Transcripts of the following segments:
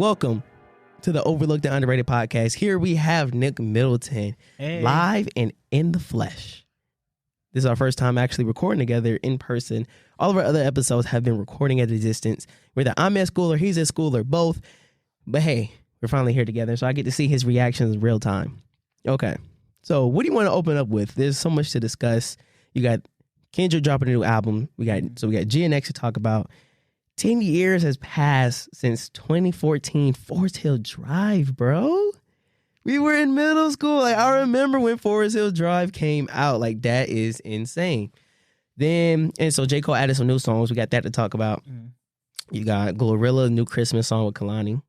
welcome to the Overlooked and Underrated podcast. Here we have Nick Middleton, live and in the flesh. This is our first time actually recording together in person. All of our other episodes have been recording at a distance. Whether I'm at school or he's at school or both. But hey, we're finally here together, so I get to see his reactions in real time. Okay, so what do you want to open up with? There's so much to discuss. You got Kendrick dropping a new album. We got GNX to talk about. 10 years has passed since 2014 Forest Hill Drive, bro. We were in middle school. Like, I remember when Forest Hill Drive came out. Like, that is insane. And so J. Cole added some new songs. We got that to talk about. You got Glorilla, new Christmas song with Kalani.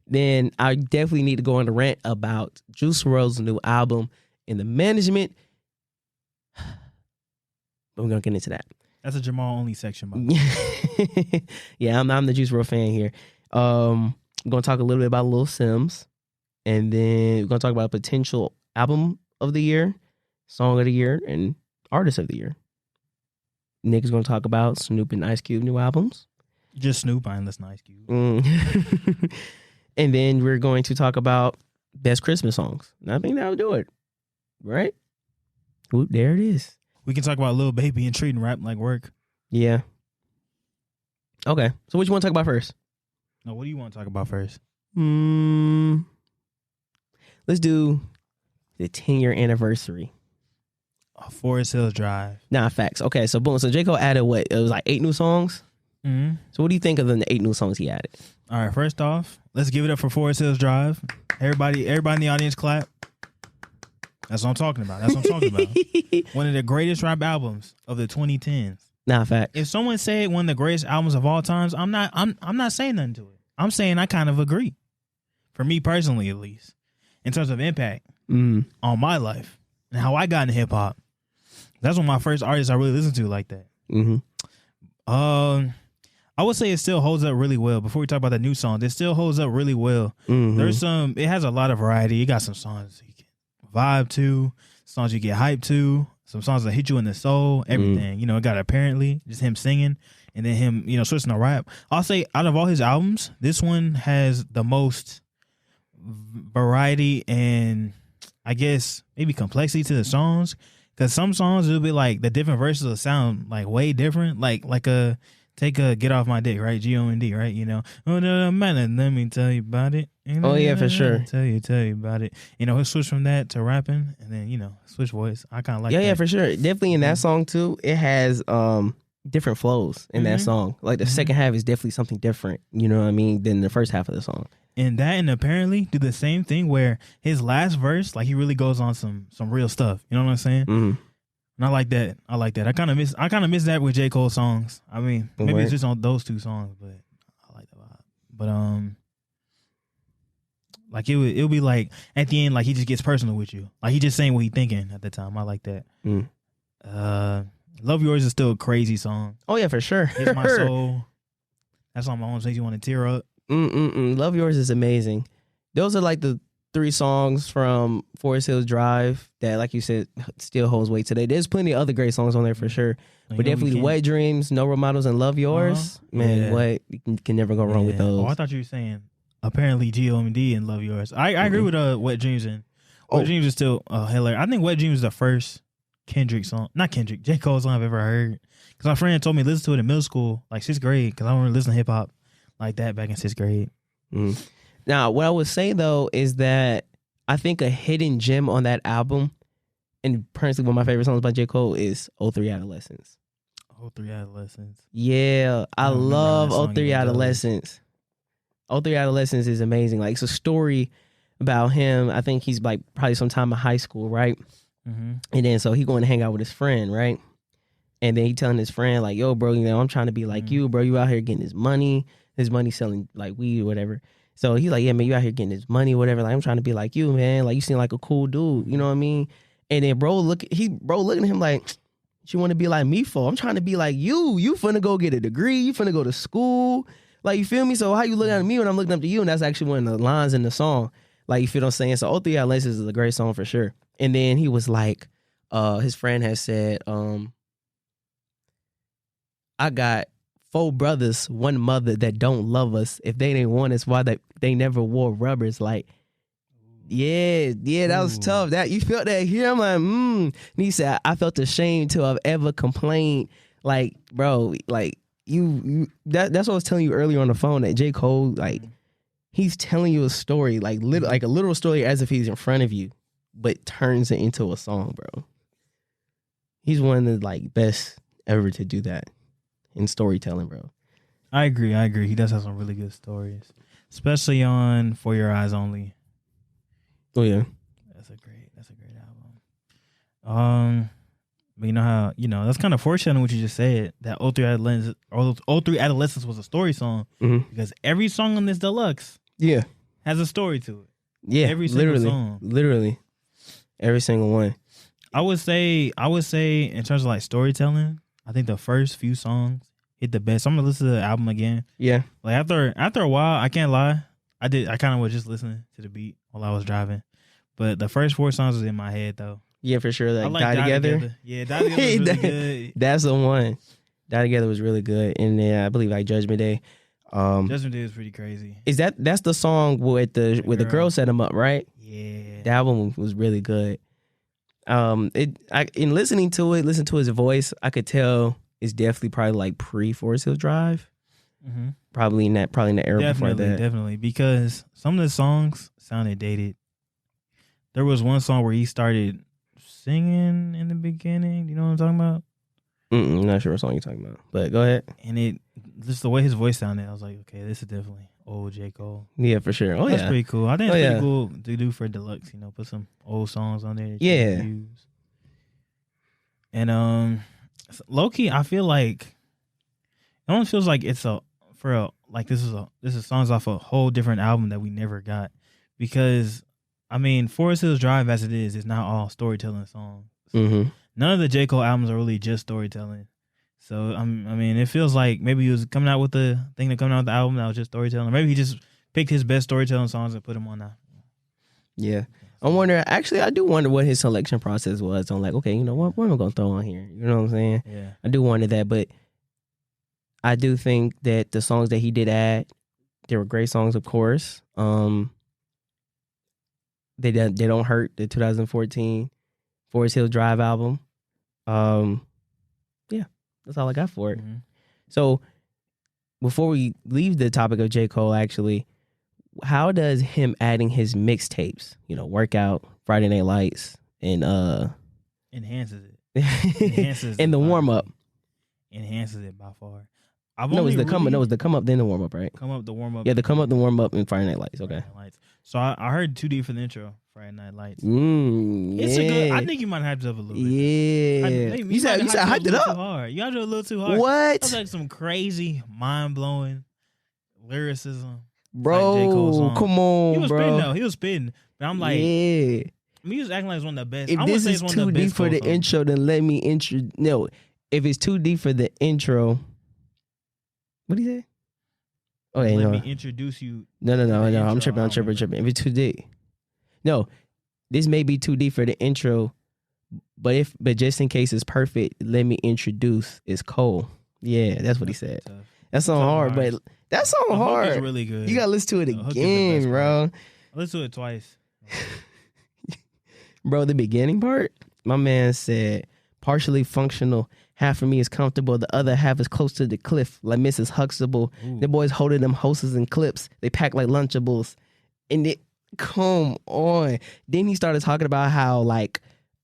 Then I definitely need to go on a rant about Juice WRLD's new album and the management. But we're going to get into that. That's a Jamal only section, by the way. Yeah, I'm the Juice WRLD fan here. We're going to talk a little bit about Lil Sims. And then we're going to talk about potential album of the year, song of the year, and artist of the year. Nick is going to talk about Snoop and Ice Cube new albums. Just Snoop, I ain't listen to Ice Cube. And then we're going to talk about best Christmas songs. And I think that'll do it. Right? Whoop, there it is. We can talk about Lil Baby and treating rap like work. Yeah. Okay. So what you want to talk about first? No, what do you want to talk about first? Let's do the 10-year anniversary. Forest Hills Drive. Nah, facts. Okay, so boom. So J. Cole added what? It was like 8 new songs? Mm-hmm. So what do you think of the 8 new songs he added? All right, first off, let's give it up for Forest Hills Drive. Everybody in the audience clap. That's what I'm talking about. One of the greatest rap albums of the 2010s. Nah, facts. If someone said one of the greatest albums of all times, I'm not saying nothing to it. I'm saying I kind of agree. For me personally, at least. In terms of impact on my life and how I got into hip hop. That's one of my first artists I really listened to like that. I would say it still holds up really well. Before we talk about the new songs, it still holds up really well. It has a lot of variety. You got some songs you can vibe to, songs you get hyped to, some songs that hit you in the soul, everything. You know, it got Apparently, just him singing, and then him, switching to rap. I'll say out of all his albums, this one has the most variety and I guess maybe complexity to the songs. Because some songs, it'll be like the different verses will sound like way different. Like take a Get Off My Dick, right? GOND, right? Oh, no, man, let me tell you about it. Oh, yeah, for sure. Tell you about it. He'll switch from that to rapping and then, switch voice. I kind of like that. Yeah, for sure. Definitely in that song, too, it has different flows in that song. Like the second half is definitely something different, you know what I mean, than the first half of the song. And that and Apparently do the same thing where his last verse, like he really goes on some real stuff. You know what I'm saying? And I like that. I kind of miss that with J. Cole songs. I mean, maybe it's just on those 2 songs, but I like that a lot. But like it would be like at the end, like he just gets personal with you. Like he just saying what he thinking at the time. I like that. Love Yours is still a crazy song. Oh yeah, for sure. It's My Soul. That's on my own makes you want to tear up. Love Yours is amazing. Those are like the 3 songs from Forest Hills Drive that, like you said, still holds weight today. There's plenty of other great songs on there for sure. But definitely Wet Dreams, No Role Models, and Love Yours. Man, what? You can never go wrong with those. Oh, I thought you were saying Apparently GOMD and Love Yours. I agree with Wet Dreams and Wet Dreams is still hilarious. I think Wet Dreams is the first Kendrick song. Not Kendrick, J. Cole song I've ever heard. Because my friend told me to listen to it in middle school, like 6th grade, because I don't really listen to hip hop like that back in 6th grade. Now, what I would say, though, is that I think a hidden gem on that album, and personally one of my favorite songs by J. Cole, is 03 Adolescence. 03 Adolescence. Yeah, I love 03 Adolescence. 03 Adolescence is amazing. Like, it's a story about him. I think he's like probably sometime in high school, right? And then so he going to hang out with his friend, right? And then he telling his friend, like, yo, bro, I'm trying to be like you, bro. You out here getting his money selling like weed or whatever. So he's like, yeah, man, you out here getting his money, whatever. Like, I'm trying to be like you, man. Like, you seem like a cool dude. You know what I mean? And then bro looking at him like, what you want to be like me for? I'm trying to be like you. You finna go get a degree. You finna go to school. Like, you feel me? So how you looking at me when I'm looking up to you? And that's actually one of the lines in the song. Like, you feel what I'm saying? So 03 Adolescence is a great song for sure. And then he was like, his friend has said, I got 4 brothers, 1 mother that don't love us. If they didn't want us, why they never wore rubbers? Like, yeah, that was tough. That you felt that here. I'm like, And he said, I felt ashamed to have ever complained. Like, bro, like that's what I was telling you earlier on the phone, that J. Cole, like, he's telling you a story, like a literal story, as if he's in front of you, but turns it into a song, bro. He's one of the like best ever to do that in storytelling, bro. I agree. He does have some really good stories, especially on For Your Eyes Only. Oh yeah, that's a great album. But you know how, that's kind of foreshadowing what you just said, that 03 Adolescence was a story song, because every song on this deluxe has a story to it. Yeah, every single song. Literally every single one. I would say in terms of like storytelling, I think the first few songs hit the best. I'm gonna listen to the album again. Yeah. Like after a while, I can't lie, I kind of was just listening to the beat while I was driving. But the first 4 songs was in my head though. Yeah, for sure. Like Die Together. Yeah, Die Together was really good. That's the one. Die Together was really good. And then I believe like Judgment Day. Judgment Day is pretty crazy. That's the song with the girl set him up, right? Yeah. That one was really good. In listening to his voice, I could tell it's definitely probably like pre-Forest Hills Drive. Mm-hmm. Probably in the era before that. Definitely, because some of the songs sounded dated. There was one song where he started singing in the beginning. You know what I'm talking about? I'm not sure what song you're talking about, but go ahead. And just the way his voice sounded, I was like, okay, this is definitely old J. Cole. Yeah, for sure. That's pretty cool. I think it's pretty cool to do for deluxe. Put some old songs on there. Yeah. And low key, I feel like it almost feels like this is songs off a whole different album that we never got, because I mean, Forest Hills Drive as it is not all storytelling songs. Mm-hmm. None of the J. Cole albums are really just storytelling. So, I mean, it feels like maybe he was coming out with the thing to come out with the album that was just storytelling. Maybe he just picked his best storytelling songs and put them on that. Yeah. I do wonder what his selection process was on, like, okay, you know, what am I going to throw on here? You know what I'm saying? Yeah. I do wonder that, but I do think that the songs that he did add, they were great songs, of course. They don't hurt the 2014 Forest Hills Drive album. Yeah, that's all I got for it. Mm-hmm. So before we leave the topic of J. Cole, actually, how does him adding his mixtapes, Workout, Friday Night Lights, and enhances it. And the warm up. Enhances it by far. It was the come up, then the warm up, right? Come up, the warm up. Yeah, the come up, the warm up, and Friday Night Lights. Okay. Friday Night Lights. So I heard Too Deep for the intro. Friday Night Lights. It's a good. I think you might have hyped it up a little bit. Yeah. You said hyped it up. Hard. You hyped it a little too hard. What? That's like some crazy, mind blowing lyricism. Bro, like come on, he was bro. Spitting though. He was spitting, but I'm like, yeah. He was acting like it's one of the best. If this is too deep for the intro, then let me intro. No, if it's too deep for the intro, what do you say? Oh, yeah, let me introduce you. No. I'm tripping. If it's too deep, no, this may be too deep for the intro, but just in case it's perfect, let me introduce. It's Cole. Yeah, that's what he said. That's so hard, but that's so hard. It's really good. You gotta listen to it again, bro. I listened to it twice. Bro, the beginning part, my man said, partially functional. Half of me is comfortable. The other half is close to the cliff, like Mrs. Huxtable. Ooh. The boys holding them hoses and clips. They pack like Lunchables. And come on. Then he started talking about how, like,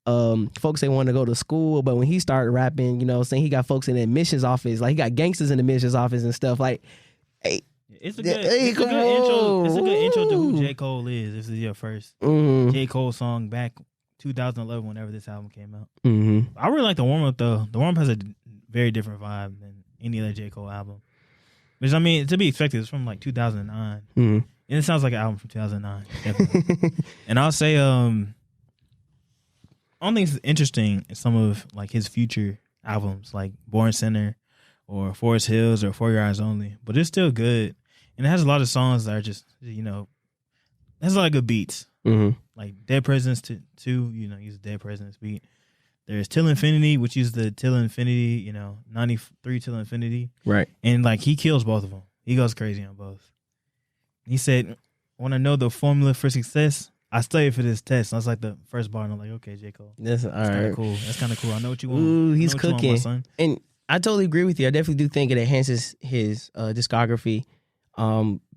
folks, they want to go to school, but when he started rapping, saying he got folks in the admissions office, like he got gangsters in the admissions office and stuff. Like, hey, it's a good intro. It's a good intro to who J. Cole is. This is your first J. Cole song back 2011, whenever this album came out. Mm-hmm. I really like the warm up though. The warm up has a very different vibe than any other J. Cole album. Which, I mean, to be expected, it's from like 2009, and it sounds like an album from 2009. Definitely. And I'll say, I don't think it's interesting in some of like his future albums, like Born Center or Forest Hills or For Your Eyes Only, but it's still good, and it has a lot of songs that are just it has a lot of good beats. Mm-hmm. Like Dead Presidents 2, use Dead Presidents beat. There's Till Infinity, which is the Till Infinity, 93 Till Infinity. Right. And like he kills both of them. He goes crazy on both. He said, "Want to know the formula for success? I studied for this test." And that's like the first bar, and I'm like, okay, J. Cole. That's all right. Cool. That's kind of cool. I know what you want. Ooh, he's cooking. cooking. Son. And I totally agree with you. I definitely do think it enhances his discography.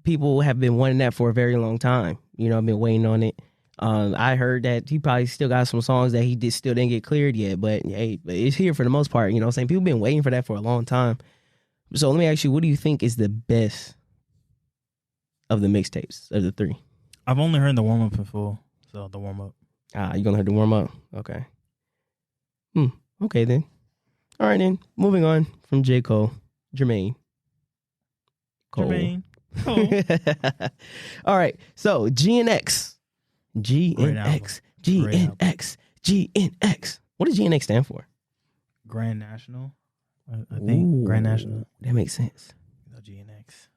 People have been wanting that for a very long time. I've been waiting on it. I heard that he probably still got some songs that he still didn't get cleared yet, but hey, it's here for the most part. I'm saying? People been waiting for that for a long time. So let me ask you, what do you think is the best of the mixtapes of the three? I've only heard the warm up in full, so the warm up. You gonna hear the warm up? Okay. Okay then. All right then. Moving on from J. Cole, Jermaine. Cole. Jermaine. Cole. All right. So GNX. GNX. What does GNX stand for? Grand National. I think Grand National. That makes sense. GNX.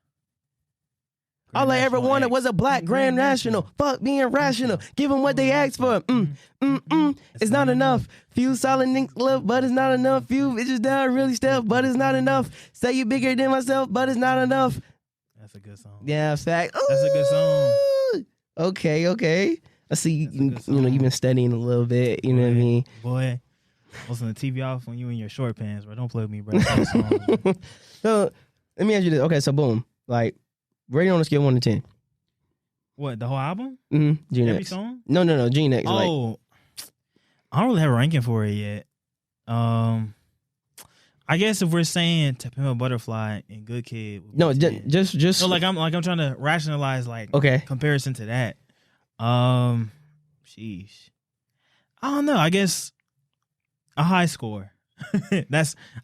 All I ever wanted was a black Grand National. Fuck being rational. Give them what they asked for. It's not enough. Few solid niggas love, but it's not enough. Few bitches down really step, but it's not enough. Say you bigger than myself, but it's not enough. That's a good song. Yeah, fact. Ooh. That's a good song. Okay. I see you've been studying a little bit. You know what I mean? Boy, listen to TV off when you in your short pants, bro. Don't play with me, bro. So let me ask you this. Okay, so boom, like rating on a scale of 1 to 10. What, the whole album? Mm-hmm. GNX. Every song? No. GNX. Oh, I don't really have a ranking for it yet. I guess if we're saying To Pimp a Butterfly and Good Kid. No, just. No, I'm trying to rationalize okay comparison to that. Sheesh. I don't know. I guess a high score. I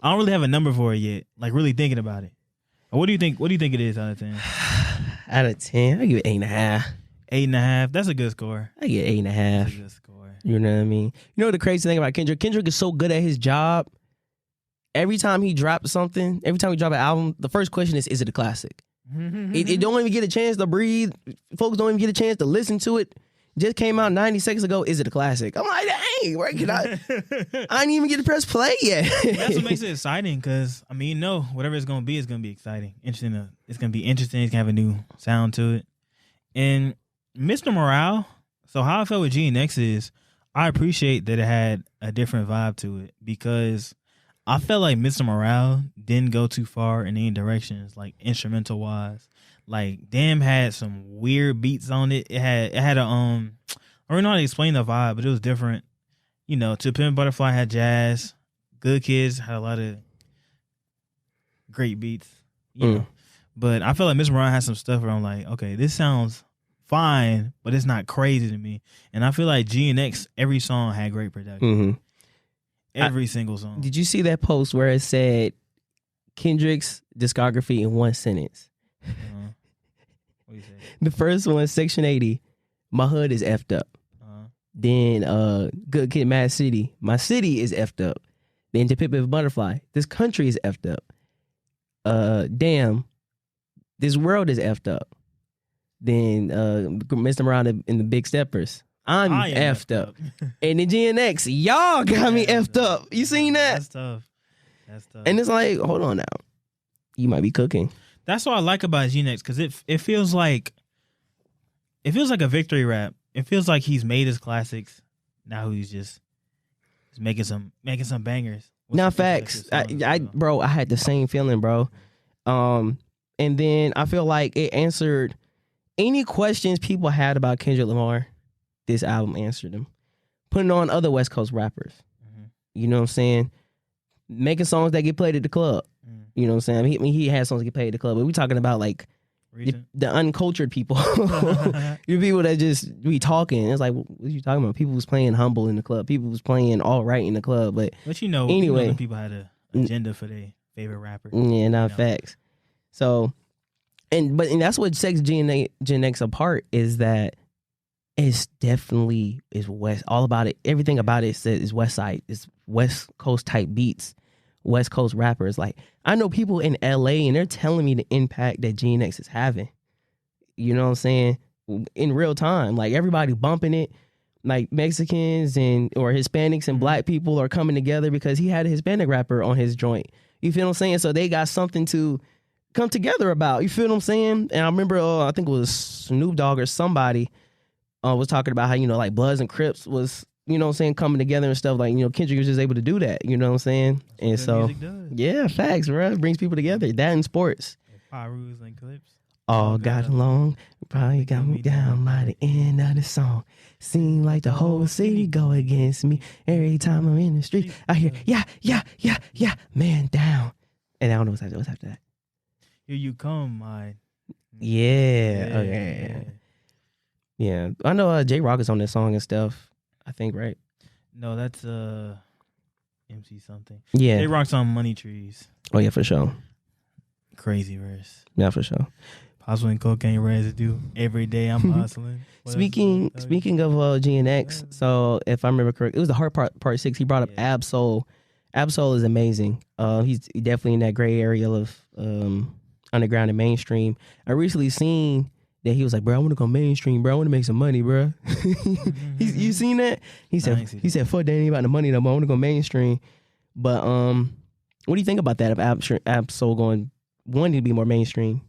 don't really have a number for it yet. Like really thinking about it. What do you think? What do you think it is out of 10? Out of 10, I give it 8.5. 8.5. That's a good score. I give it 8.5. That's a good score. You know what I mean? You know the crazy thing about Kendrick? Kendrick is so good at his job. Every time he drops something, every time he drop an album, the first question is it a classic? It don't even get a chance to breathe. Folks don't even get a chance to listen to it. Just came out 90 seconds ago. Is it a classic? I'm like, dang, where can I didn't even get to press play yet. That's what makes it exciting because, whatever it's going to be exciting. Interesting. It's going to be interesting. It's going to have a new sound to it. And Mr. Morale, so how I felt with GNX is I appreciate that it had a different vibe to it because I felt like Mr. Morale didn't go too far in any directions, like instrumental wise. Like Damn had some weird beats on it. It had a I don't know how to explain the vibe, but it was different. To Pimp Butterfly had jazz. Good Kids had a lot of great beats. You know. But I feel like Mr. Morale had some stuff where I'm like, okay, this sounds fine, but it's not crazy to me. And I feel like GNX, every song had great production. Mm-hmm. Every single song. Did you see that post where it said Kendrick's discography in one sentence? What do you say? The first one, Section 80, my hood is effed up. Then Good Kid, Mad City, my city is effed up. Then To Pimp a Butterfly, this country is effed up. Damn, this world is effed up. Then Mr. Morale and the Big Steppers, I'm effed up. And then GNX, y'all got me effed up. You seen that? That's tough. And it's like, hold on now, you might be cooking. That's what I like about GNX because it feels like a victory rap. It feels like he's made his classics. Now he's just making some bangers. Now facts, bro, I had the same feeling, bro. And then I feel like it answered any questions people had about Kendrick Lamar. This album answered them. Putting on other West Coast rappers. Mm-hmm. You know what I'm saying? Making songs that get played at the club. You know what I'm saying? He had songs that get played at the club, but we're talking about like the uncultured people. You people that just be talking. It's like, what are you talking about? People was playing Humble in the club. People was playing All Right in the club. But anyway, the people had an agenda for their favorite rapper. Yeah, not facts. So, and that's what sets Gen X apart is that it's definitely is West. All about it. Everything about it is West Side. It's West Coast type beats. West Coast rappers. Like, I know people in LA and they're telling me the impact that GNX is having. You know what I'm saying? In real time. Like, everybody bumping it. like Mexicans or Hispanics and black people are coming together because he had a Hispanic rapper on his joint. You feel what I'm saying? So they got something to come together about. You feel what I'm saying? And I remember, I think it was Snoop Dogg or somebody was talking about how, like Bloods and Crips was, you know what I'm saying, coming together and stuff. Like, Kendrick was just able to do that. You know what I'm saying? And so, yeah, facts, bro. It brings people together. That in sports. Pyrus and Clips. All got along, probably got me down by the end of the song. Seem like the whole city go against me. Every time I'm in the street, I hear, yeah, man down. And I don't know what's after that. Here you come, my. Yeah. Okay. Yeah. I know J-Rock is on this song and stuff, I think, right? No, that's MC something. Yeah. J-Rock's on Money Trees. Oh, yeah, for sure. Crazy verse. Yeah, for sure. Hustling cocaine residue. Every day I'm hustling. Speaking of GNX, so if I remember correct, it was the Hard Part 6. He brought up Ab-Soul. Ab-Soul is amazing. He's definitely in that gray area of underground and mainstream. I recently seen that he was like, bro, I want to go mainstream, bro. I want to make some money, bro. You seen that? He said, fuck that, ain't about the money no more. I want to go mainstream. But what do you think about that? If Ab-Soul wanting to be more mainstream?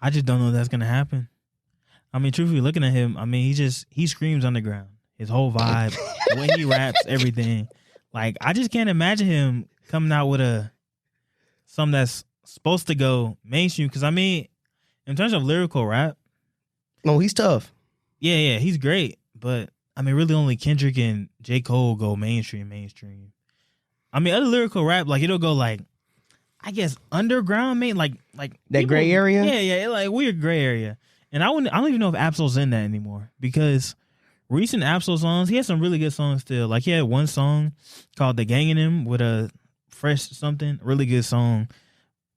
I just don't know if that's gonna happen. I mean, truthfully, looking at him, I mean, he screams underground. His whole vibe, the way he raps, everything. Like, I just can't imagine him coming out with something that's supposed to go mainstream. Because I mean, in terms of lyrical rap, no, he's tough. Yeah, he's great. But I mean, really, only Kendrick and J. Cole go mainstream. I mean, other lyrical rap, like it'll go like, I guess underground, like that people, gray area. Yeah, like weird gray area. And I don't even know if Ab-Soul's in that anymore because recent Ab-Soul songs, he has some really good songs still. Like he had one song called "The Gang in Him" with a fresh something, really good song,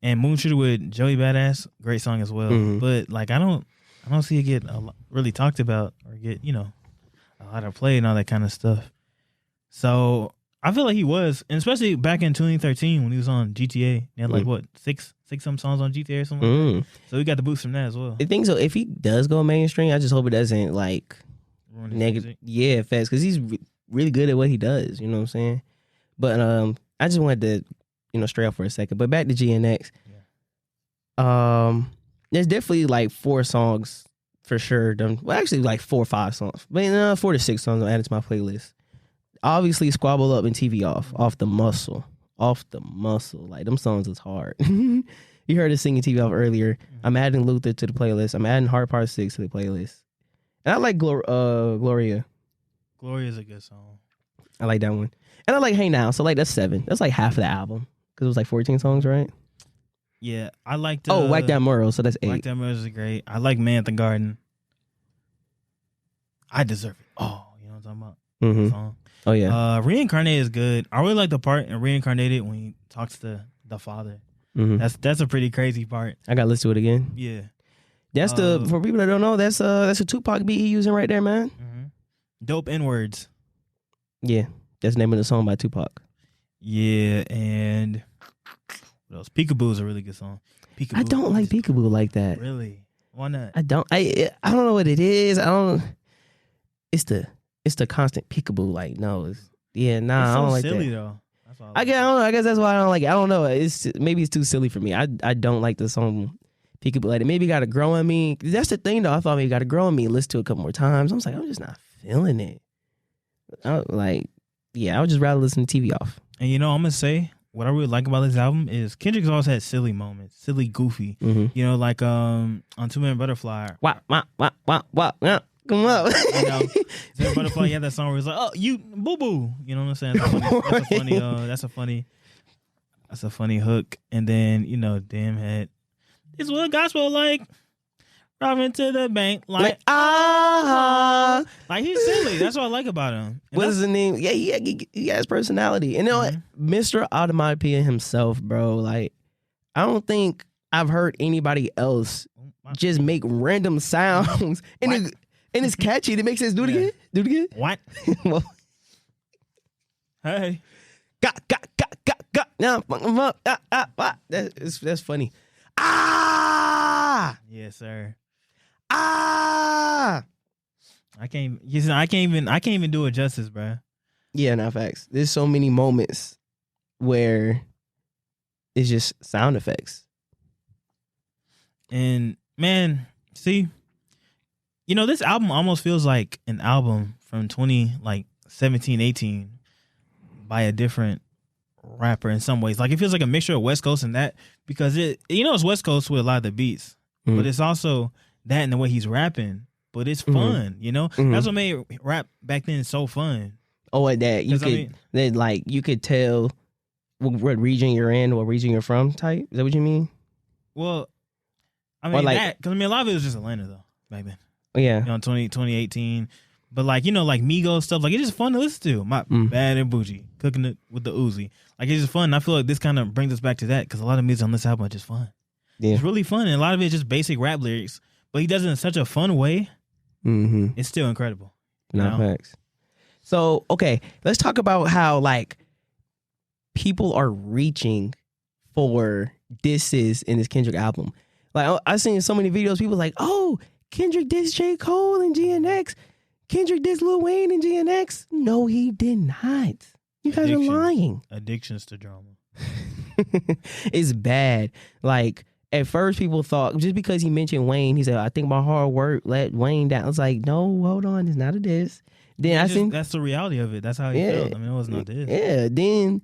and Moonshooter with Joey Badass, great song as well. Mm-hmm. But like I don't see it get really talked about or get a lot of play and all that kind of stuff. So I feel like he was, and especially back in 2013 when he was on GTA. He had like what six some songs on GTA or something. Like that. So we got the boost from that as well. I think so. If he does go mainstream, I just hope it doesn't like negative. Yeah, fast because he's really good at what he does. You know what I'm saying? But I just wanted to stray off for a second. But back to GNX. Yeah. There's definitely like 4 songs for sure. Well, actually like 4 or 5 songs. But 4 to 6 songs I'm added to my playlist. Obviously, Squabble Up and TV Off the muscle. Like, them songs is hard. You heard us singing TV Off earlier. I'm adding Luther to the playlist. I'm adding Hard Part 6 to the playlist. And I like Gloria. Gloria's a good song. I like that one. And I like Hey Now. So, like, that's 7. That's like half of the album. Because it was like 14 songs, right? Yeah, I liked... Whack That Merle. So that's 8. Whack That Merle is great. I like Man at the Garden. I Deserve It. Oh, you know what I'm talking about? Mm-hmm. Song. Oh, yeah. Reincarnated is good. I really like the part in Reincarnated when he talks to the father. Mm-hmm. That's a pretty crazy part. I gotta listen to it again. Yeah. That's for people that don't know, that's a Tupac beat he using right there, man. Mm-hmm. Dope N-Words. Yeah. That's the name of the song by Tupac. Yeah, and what else? Peekaboo is a really good song. I don't like Peekaboo like that. Really? Why not? I don't know what it is. It's the constant peekaboo. Like, no, I don't like silly, that. Though. That's all I guess that's why I don't like it. I don't know. Maybe it's too silly for me. I don't like the song peekaboo. Like, it maybe got to grow on me. That's the thing, though. I thought maybe it got to grow on me. Listen to it a couple more times. I was like, I'm just not feeling it. I would just rather listen to TV Off. And I'm gonna say what I really like about this album is Kendrick's always had silly moments, silly, goofy. Mm-hmm. Like on 2 Man Butterfly. Wow. Come up. Butterfly, he had that song where he's like, "Oh, you boo boo." You know what I'm saying? That's a funny hook. And then Damn Head. It's what gospel like. Robbing to the bank like like he's silly. That's what I like about him. What's his name? Yeah, he has personality. And what? Mr. Onomatopoeia himself, bro. Like, I don't think I've heard anybody else just make random sounds and it's catchy. It makes sense. Do it again. Do it again. What? Hey. Got. Now, that's funny. Yes, sir. I I can't even do it justice, bro. Yeah, no facts. There's so many moments where it's just sound effects. And man, see, this album almost feels like an album from 2017, 18 by a different rapper in some ways. Like it feels like a mixture of West Coast and that, because it's West Coast with a lot of the beats, but it's also that and the way he's rapping. But it's fun, That's what made rap back then so fun. Oh, and that you could tell what region you're in, what region you're from. Type, is that what you mean? Well, I mean because a lot of it was just Atlanta though back then. Yeah, 2018. But like Migos stuff, like it's just fun to listen to. Bad and Bougie cooking it with the Uzi, like it's just fun. I feel like this kind of brings us back to that because a lot of music on this album are just fun. Yeah, it's really fun, and a lot of it is just basic rap lyrics, but he does it in such a fun way. Mm-hmm. It's still incredible. No facts. So okay, let's talk about how like people are reaching for disses in this Kendrick album. Like I've seen so many videos, people like, oh, Kendrick dissed J. Cole and GNX. Kendrick dissed Lil Wayne and GNX. No, he did not. You guys are lying. Addictions to drama. It's bad. Like at first people thought just because he mentioned Wayne, he said, I think my hard work let Wayne down. I was like, no, hold on, it's not a diss. Then that's the reality of it. That's how he felt. I mean, it was not this. Yeah. Then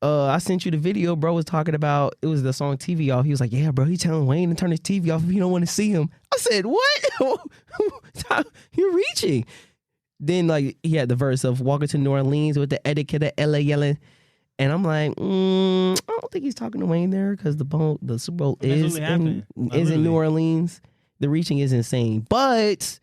I sent you the video. Bro was talking about, it was the song TV Off. He was like, yeah, bro, he telling Wayne to turn his TV off if he don't want to see him. I said, what? You're reaching. Then like he had the verse of walking to New Orleans with the etiquette of LA yelling. And I'm like, I don't think he's talking to Wayne there because the Super Bowl is in New Orleans. The reaching is insane. But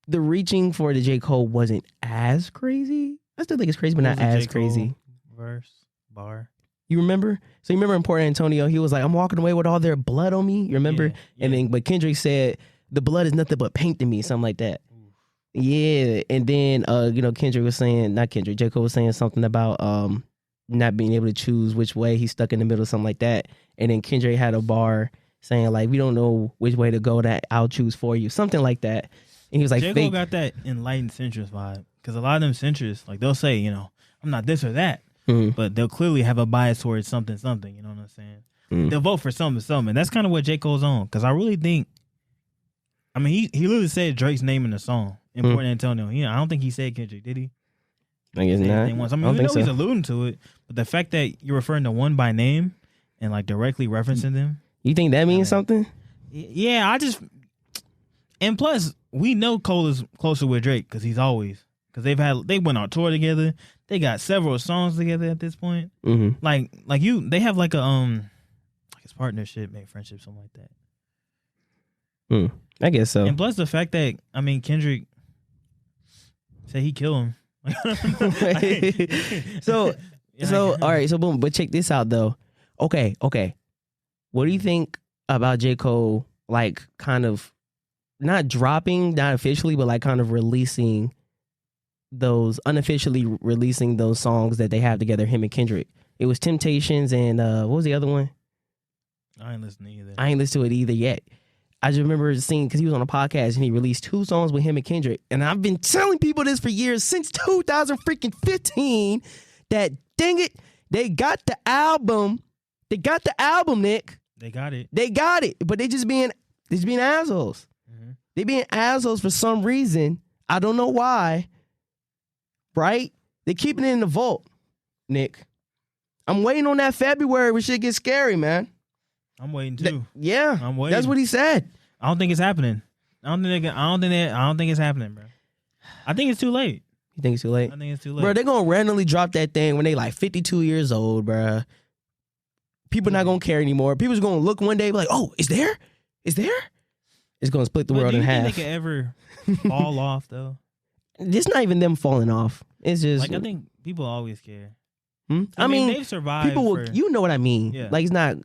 the reaching for the J. Cole wasn't as crazy. I still think it's crazy, but not as crazy. Verse, bar. You remember? So you remember in Port Antonio, he was like, I'm walking away with all their blood on me. You remember? Yeah. And then, but Kendrick said, the blood is nothing but paint to me, something like that. Yeah, and then Kendrick was saying, not Kendrick, J. Cole was saying something about not being able to choose which way. He's stuck in the middle, something like that. And then Kendrick had a bar saying like, we don't know which way to go, that I'll choose for you, something like that. And he was like, J. Cole got that enlightened centrist vibe because a lot of them centrists, like they'll say, I'm not this or that, but they'll clearly have a bias towards something. You know what I'm saying? They'll vote for something. That's kind of what J. Cole's on because I really think, I mean, he literally said Drake's name in the song. In Port Antonio. I don't think he said Kendrick, did he? I guess not. Once. I mean, we know he's alluding to it, but the fact that you're referring to one by name and like directly referencing them. You think that means something? Yeah, and plus, we know Cole is closer with Drake because they went on tour together. They got several songs together at this point. Mm-hmm. They have like a like his partnership, maybe friendship, something like that. I guess so. And plus the fact that Kendrick said he killed him. So all right, so boom, but check this out though. Okay. What do you think about J. Cole like kind of not dropping, not officially, but like kind of unofficially releasing those songs that they have together, him and Kendrick? It was Temptations and what was the other one? I ain't listened to either. I ain't listened to it either yet. I just remember seeing, because he was on a podcast and he released 2 songs with him and Kendrick. And I've been telling people this for years, since 2015, that dang it, they got the album. They got the album, Nick. They got it. But they just being assholes. Mm-hmm. They being assholes for some reason. I don't know why. Right? They keeping it in the vault, Nick. I'm waiting on that February where shit gets scary, man. I'm waiting too. I'm waiting. That's what he said. I don't think it's happening. I don't think it's happening, bro. I think it's too late. You think it's too late? I think it's too late. Bro, they're gonna randomly drop that thing when they like 52 years old, bro. People not gonna care anymore. People's gonna look one day and be like, oh, is there? It's gonna split the world in half. Do you think they could ever fall off though? It's not even them falling off. It's just like I think people always care. I mean, they've survived. People, you know what I mean? Yeah. Like it's not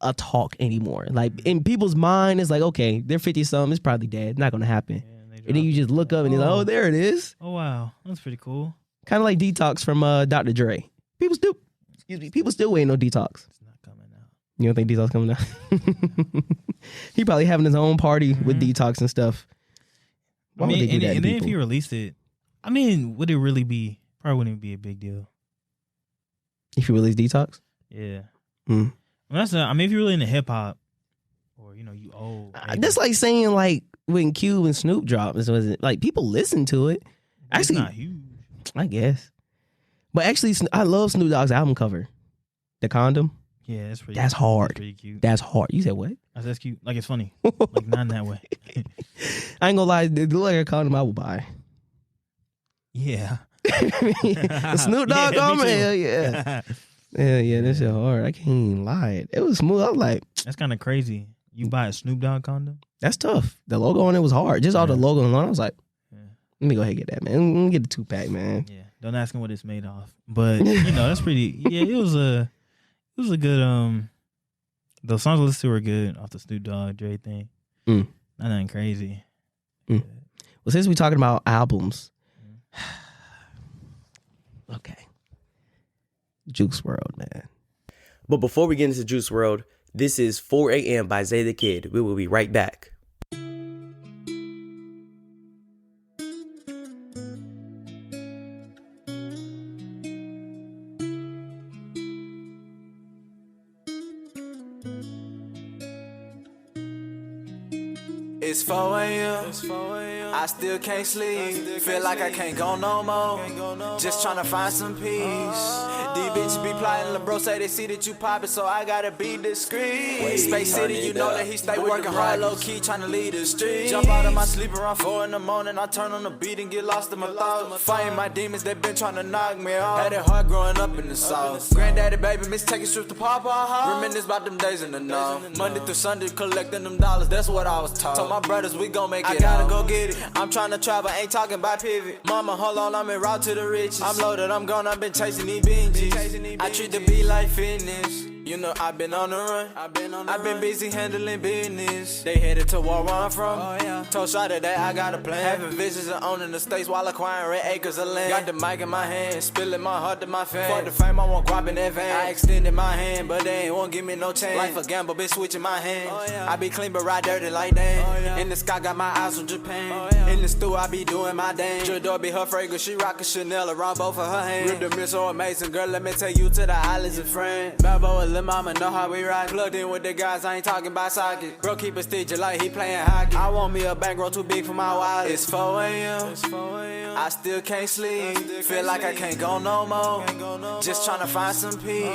a talk anymore. Like in people's mind, it's like, okay, they're 50-something. It's probably dead. Not gonna happen. Yeah, and then you just look up and you're like, oh, there it is. Oh wow, that's pretty cool. Kind of like Detox from Dr. Dre. People still waiting on Detox. It's not coming out. You don't think Detox coming out? He probably having his own party with Detox and stuff. Why would they do that to and then people? if he released it, I mean, would it really be? Probably wouldn't be a big deal. If you release Detox? Yeah. Mm. If you're really into hip hop, or you old. That's like saying like when Cube and Snoop dropped, was it like people listen to it? It's Actually, not huge. I guess. But actually, I love Snoop Dogg's album cover, the condom. Yeah, that's pretty. That's hard. That's pretty cute. That's hard. You said what? That's cute. Like it's funny. Like not in that way. I ain't gonna lie, it look like a condom I would buy. Yeah. The Snoop Dogg comment, hell yeah. Yeah, that shit hard. I can't even lie. It was smooth. I was like, that's kind of crazy. You buy a Snoop Dogg condom? That's tough. The logo on it was hard. Just all the logo alone, I was like, let me go ahead and get that, man. Let me get the 2-pack, man. Yeah. Don't ask him what it's made of. But that's pretty. Yeah, it was a good. The songs I listened to were good off the Snoop Dogg Dre thing. Not nothing crazy. Well, since we're talking about albums, okay, Juice WRLD, man. But before we get into Juice WRLD, this is 4 a.m. by Zay the Kid. We will be right back. It's 4 a.m. I still can't sleep. Feel like I can't go no more. Just tryna find some peace. These bitches be plotting. LeBron say they see that you poppin', so I gotta be discreet. Space City, you know that he stay working hard, low key, tryna lead the street. Jump out of my sleep around 4 in the morning. I turn on the beat and get lost in my thoughts. Fighting my demons, they been tryna knock me off. Had it hard growing up in the South. Granddaddy, baby, miss taking trips to Papa. Reminisce about them days in the north. Monday through Sunday, collecting them dollars. That's what I was taught. Told my brothers, we gon' make it. I gotta go get it. I'm tryna travel, ain't talking about pivot. Mama, hold on, I'm en route to the riches. I'm loaded, I'm gone, I've been chasing these binges. I treat the beat like fitness. You know I've been on the run. I've been busy handling business. They headed to where I'm from. Told Shawty that I got a plan. Having visions of owning the states while acquiring acres of land. Got the mic in my hand, spilling my heart to my fans. For the fame, I want guap in advance. I extended my hand, but they ain't won't give me no chance. Life a gamble, been switching my hands. I be clean but ride dirty like that. In the sky, got my eyes on Japan. In the stew, I be doing my dance. Jador be her fragrance, she rockin' Chanel around both of her hands. Rip the miss so amazing, girl, let me take you to the islands of France. Balboa, Lil Mama, know how we ride. Plugged in with the guys, I ain't talking about socket. Bro, keep it stitched like he playing hockey. I want me a bankroll too big for my wallet. It's 4 a.m. I still can't sleep. Feel like I can't go no more. Just tryna find some peace.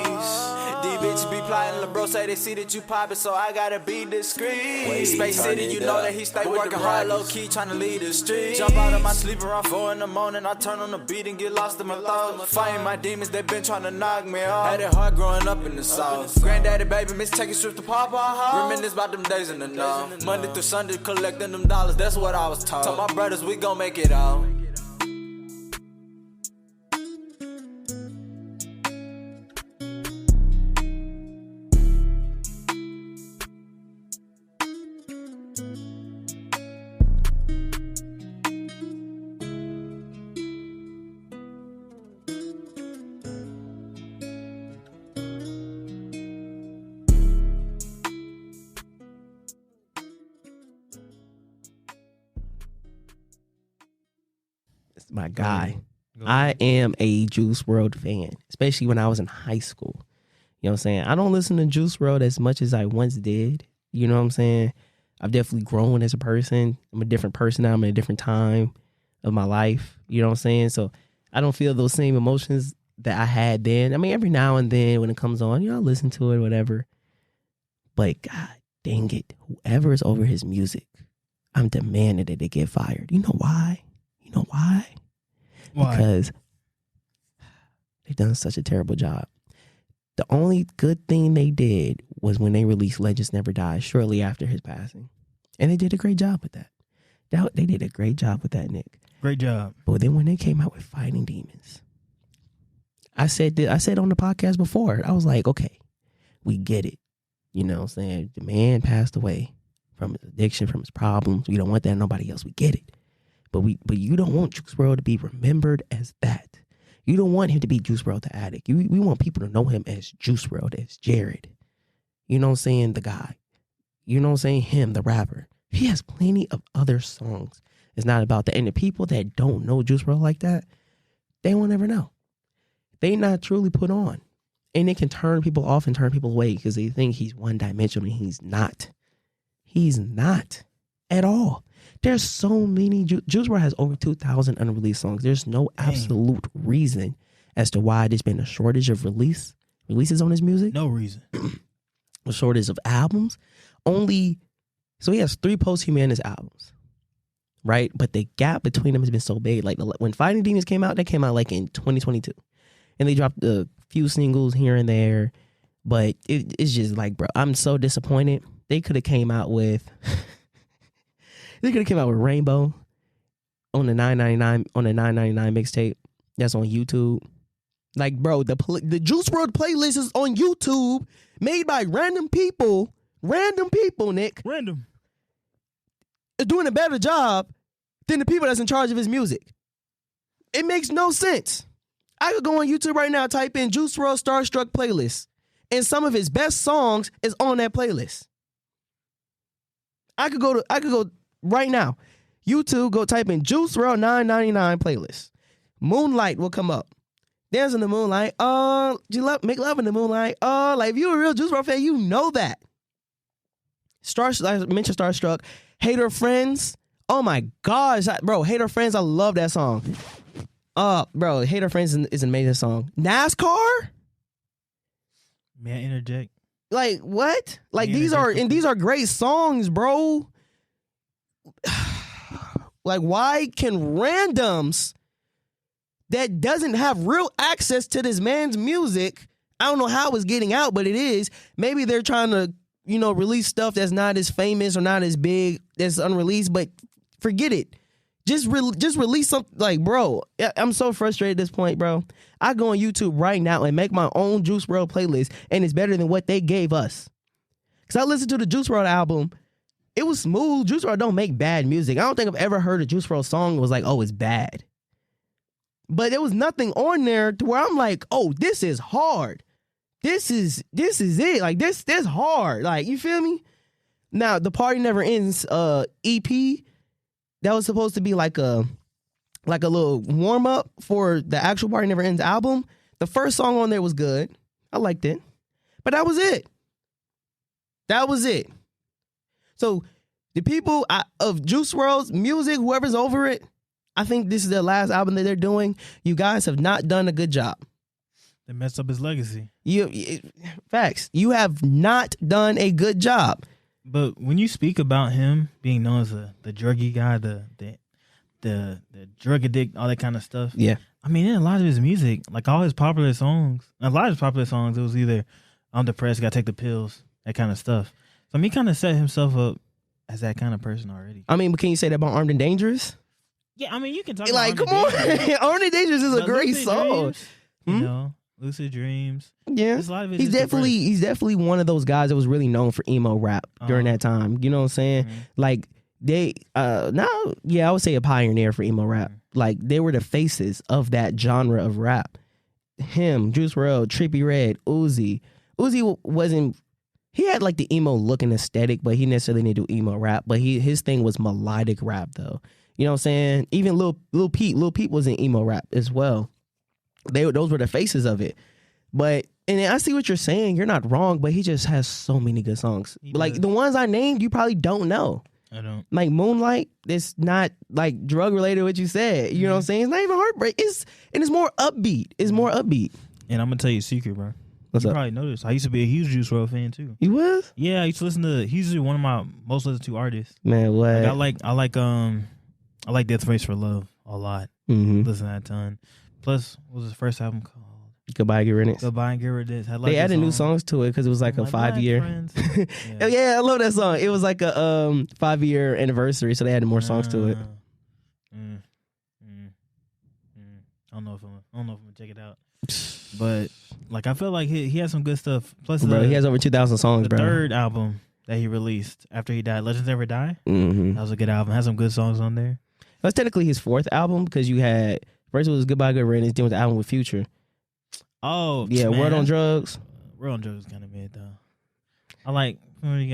These bitches be plotting. LeBron say they see that you poppin', so I gotta be discreet. Space City, you know that he stay working hard, low key, tryna lead the street. Jump out of my sleep around 4 in the morning. I turn on the beat and get lost in my thoughts. Fighting my demons, they been tryna knock me off. Had it hard growing up in the South. Granddaddy, baby, miss taking trips to Papa. Reminisce about them days in the north. Monday through Sunday, collecting them dollars. That's what I was taught. Told my brothers, we gon' make it out. My guy. I am a Juice WRLD fan, especially when I was in high school. You know what I'm saying? I don't listen to Juice WRLD as much as I once did. You know what I'm saying? I've definitely grown as a person. I'm a different person now. I'm in a different time of my life. You know what I'm saying? So I don't feel those same emotions that I had then. I mean, every now and then when it comes on, I listen to it, whatever. But God dang it, whoever is over his music, I'm demanding that they get fired. You know why? You know why? Because they've done such a terrible job. The only good thing they did was when they released Legends Never Die shortly after his passing. And they did a great job with that. They did a great job with that, Nick. Great job. But then when they came out with Fighting Demons, I said on the podcast before, I was like, okay, we get it. You know what I'm saying? The man passed away from his addiction, from his problems. We don't want that in nobody else. We get it. But you don't want Juice WRLD to be remembered as that. You don't want him to be Juice WRLD the addict. We want people to know him as Juice WRLD, as Jared. You know what I'm saying? The guy. You know what I'm saying? Him, the rapper. He has plenty of other songs. It's not about that. And the people that don't know Juice WRLD like that, they won't ever know. They not truly put on. And it can turn people off and turn people away because they think he's one-dimensional, and he's not. He's not at all. There's so many. Juice WRLD has over 2,000 unreleased songs. There's no absolute reason as to why there's been a shortage of releases on his music. No reason. A shortage of albums. So he has 3 posthumous albums, right? But the gap between them has been so big. Like when Fighting Demons came out, that came out like in 2022. And they dropped a few singles here and there. But it's just like, bro, I'm so disappointed. They could have came out with Rainbow on the $9.99 mixtape that's on YouTube. Like, bro, the Juice WRLD playlist is on YouTube, made by random people, Nick. Random. Is doing a better job than the people that's in charge of his music. It makes no sense. I could go on YouTube right now, type in Juice WRLD Starstruck playlist, and some of his best songs is on that playlist. I could go right now. YouTube, go type in Juice WRLD $9.99 playlist. Moonlight will come up. Dance in the Moonlight. Make Love in the Moonlight. Like if you're a real Juice WRLD fan, you know that. I mentioned Starstruck. Hater Friends. Oh my gosh, bro. Hater Friends. I love that song. Bro, Hater Friends is an amazing song. NASCAR. May I interject? Like what? Like these are great songs, bro. Like why can randoms that doesn't have real access to this man's music, I don't know how it's getting out, but it is. Maybe they're trying to, release stuff that's not as famous or not as big, that's unreleased, but forget it. Just release something. Like, bro, I'm so frustrated at this point, bro. I go on YouTube right now and make my own Juice WRLD playlist, and it's better than what they gave us. Because I listened to the Juice WRLD album. It was smooth. Juice WRLD don't make bad music. I don't think I've ever heard a Juice WRLD song that was like, oh, it's bad. But there was nothing on there to where I'm like, oh, this is hard. This is it. Like this hard. Like, you feel me? Now, the Party Never Ends EP, that was supposed to be like a little warm up for the actual Party Never Ends album. The first song on there was good. I liked it. But that was it. So the people of Juice WRLD's music, whoever's over it, I think this is the last album that they're doing. You guys have not done a good job. They messed up his legacy. Facts. You have not done a good job. But when you speak about him being known as the druggy guy, the drug addict, all that kind of stuff. Yeah. I mean, in a lot of his music, like all his popular songs, it was either I'm depressed, gotta take the pills, that kind of stuff. So he kind of set himself up as that kind of person already. I mean, but can you say that about Armed and Dangerous? Yeah, I mean, you can talk like, about come on. Armed and Dangerous is a great song. Dreams, Lucid Dreams. Yeah. There's a lot of it. He's definitely one of those guys that was really known for emo rap during that time. You know what I'm saying? Mm-hmm. Like I would say a pioneer for emo rap. Mm-hmm. Like they were the faces of that genre of rap. Him, Juice WRLD, Trippie Redd, Uzi. Uzi wasn't. He had like the emo looking aesthetic, but he necessarily didn't do emo rap. But his thing was melodic rap though. You know what I'm saying? Even Lil Peep was in emo rap as well. Those were the faces of it. But and I see what you're saying. You're not wrong, but he just has so many good songs. Like the ones I named, you probably don't know. I don't. Like Moonlight, it's not like drug related. What you said, you know what I'm saying? It's not even heartbreak. It's more upbeat. It's more upbeat. And I'm gonna tell you a secret, bro. What's you up? Probably noticed. I used to be a huge Juice WRLD fan too. You was? Yeah, I used to listen to. He's usually one of my most listened to artists. Man, what? Like, I like Death Race for Love a lot. Mm-hmm. Listen to that a ton. Plus, what was his first album called? Goodbye, Get Rid of It. Goodbye and Get Rid of It. They added new songs to it because it was like a 5-year. Yeah, I love that song. It was like a 5-year anniversary, so they added more songs to it. I don't know if I'm gonna check it out. But like I feel like he has some good stuff. Plus, bro, he has over 2,000 songs. The bro. third album that he released after he died, Legends Never Die. Mm-hmm. That was a good album. Has some good songs on there. That's technically his fourth album because you had first it was Goodbye Good Riddance, then with the album with Future. Oh yeah, man. Word on Drugs. Word on Drugs is kind of mid though. I like fine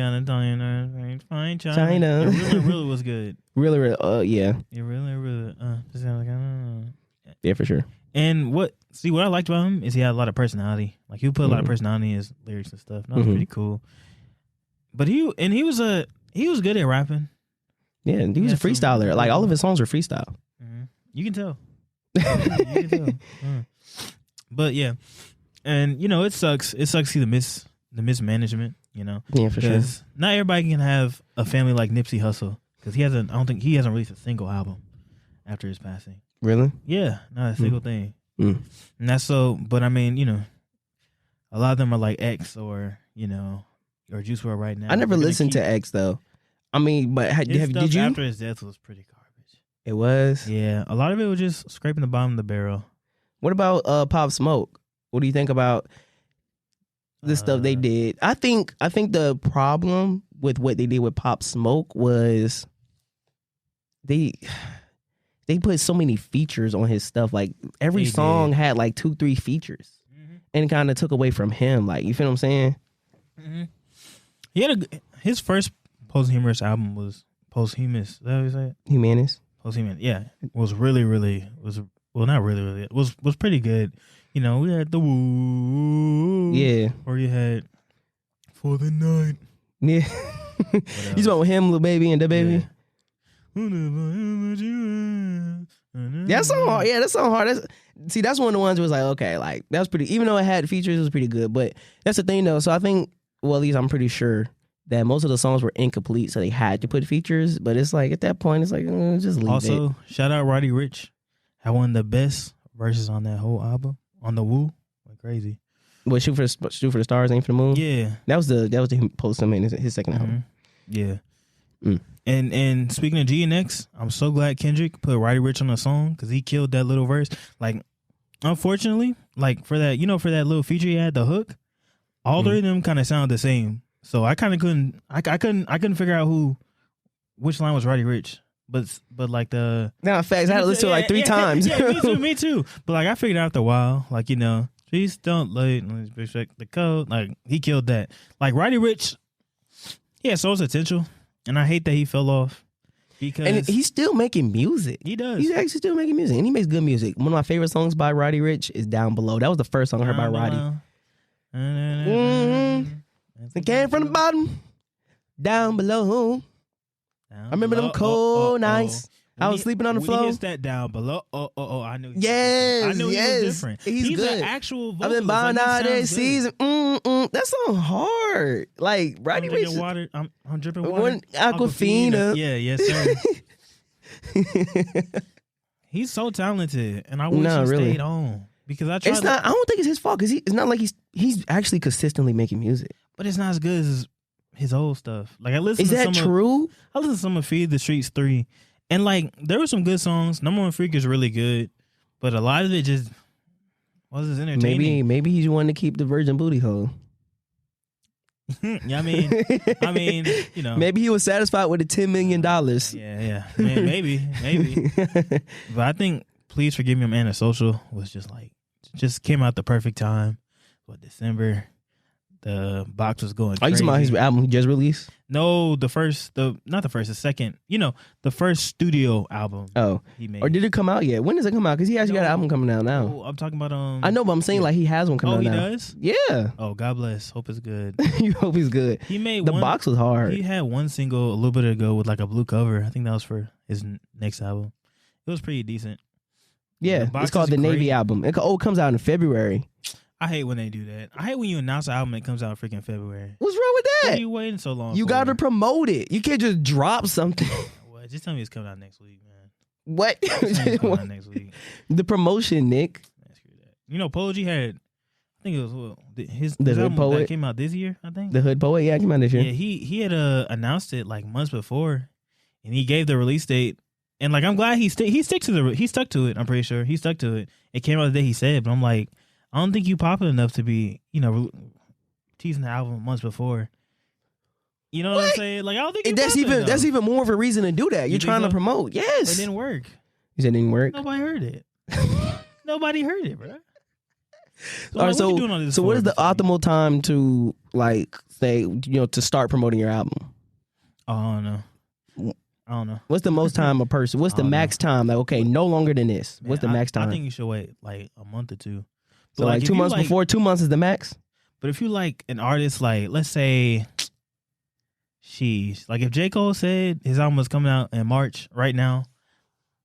China. China. It really was good. Really, yeah. It really. Yeah, for sure. And what I liked about him is he had a lot of personality. Like he would put a lot of personality in his lyrics and stuff. That was pretty cool. But he was good at rapping. Yeah, he was a freestyler. Like all of his songs were freestyle. Mm-hmm. You can tell. You can tell. But yeah, and you know it sucks. It sucks to see the mismanagement. You know. Yeah, for sure. Not everybody can have a family like Nipsey Hussle because I don't think he hasn't released a single album after his passing. Really? Yeah, not a single thing. Mm. And that's so. But I mean, you know, a lot of them are like X or you know, or Juice WRLD right now. I never listened to X though. I mean, but did you? After his death was pretty garbage. It was. Yeah, a lot of it was just scraping the bottom of the barrel. What about Pop Smoke? What do you think about the stuff they did? I think the problem with what they did with Pop Smoke was they put so many features on his stuff. Like every song had like 2-3 features, and kind of took away from him. Like you feel what I'm saying? Mm-hmm. He had his first posthumous album was Posthumous. Is that what you say? Humanist. Posthumous. Yeah, was really well, not really. It was pretty good. You know, we had the Woo. Yeah. Or you had For the Night. Yeah. You talking with him, Lil Baby, and Da Baby? Yeah. That song hard. Yeah, that song hard. That's one of the ones that was like, okay, like that was pretty. Even though it had features, it was pretty good. But that's the thing, though. So I think, well, at least I'm pretty sure that most of the songs were incomplete, so they had to put features. But it's like at that point, it's like just leave it. Also, shout out Roddy Ricch. Had one of the best verses on that whole album on the Woo. Went crazy. What, Shoot for the Stars, Aim for the Moon? Yeah, that was the post him in his second album. Yeah. And speaking of G and X, I'm so glad Kendrick put Roddy Ricch on the song because he killed that little verse. Like, unfortunately, like for that little feature he had, the hook, all three of them kind of sound the same. So I kind of couldn't figure out which line was Roddy Ricch. But like the facts, I had to listen to it like 3 times. Yeah, me too. But like I figured out after a while, like you know, please don't late, respect the code. Like he killed that. Like Roddy Ricch, yeah, so much potential, and I hate that he fell off because and he's still making music. He does. He's actually still making music, and he makes good music. One of my favorite songs by Roddy Ricch is "Down Below." That was the first song I heard by Roddy. It came from the bottom, down below. I remember them cold nights. I was sleeping on the floor. When he hits that down below, I knew. Yes, I knew he was different. He's good. An actual vocalist. I've been buying out this season. That song hard. Like Roddy Ricch. Water. I'm dripping water. Aquafina. Yeah, yes sir. He's so talented, and I wish he stayed on because I tried. I don't think it's his fault because it's not like he's actually consistently making music. But it's not as good as his old stuff. Like I listen. Is that true? I listened to some of Feed the Streets 3, and like there were some good songs. Number One Freak is really good, but a lot of it just wasn't entertaining. Maybe he's wanting to keep the virgin booty hole. Yeah, I mean, you know, maybe he was satisfied with the $10 million. Yeah, maybe. But I think Please Forgive Me, I'm Antisocial was just came out the perfect time. What, December? The box was going crazy. Are you talking about his album he just released? No, the second, the first studio album. Oh, he made. Or did it come out yet? When does it come out? Because he actually got an album coming out now. Oh, I'm talking about I know, but I'm saying like he has one coming out now. Oh, he does? Yeah. Oh, God bless. Hope it's good. You hope he's good. He made the box was hard. He had one single a little bit ago with like a blue cover. I think that was for his next album. It was pretty decent. Yeah, it's called the Navy album. It comes out in February. I hate when they do that. I hate when you announce an album and it comes out freaking February. What's wrong with that? What are you waiting so long You got to promote it. You can't just drop something. Well, just tell me it's coming out next week, man. What? It's coming out next week. The promotion, Nick. You know, Polo G had, I think it was his Hood album Poet that came out this year, I think. The Hood Poet, yeah, it came out this year. Yeah, he had announced it like months before, and he gave the release date. And like, I'm glad he stuck to it. I'm pretty sure he stuck to it. It came out the day he said, but I'm like, I don't think you popular enough to be, teasing the album months before. You know what I'm saying? Like, I don't think that's even more of a reason to do that. You're trying to promote. Yes. It didn't work. You said it didn't work? Nobody heard it. Nobody heard it, bro. So, all right, so what is the optimal time to like say, to start promoting your album? Oh, I don't know. What's the most time a person? What's the max time? Like, okay, no longer than this. Man, what's the max time? I think you should wait like a month or two. So like 2 months before, 2 months is the max? But if you like an artist, like let's say, like if J. Cole said his album was coming out in March right now,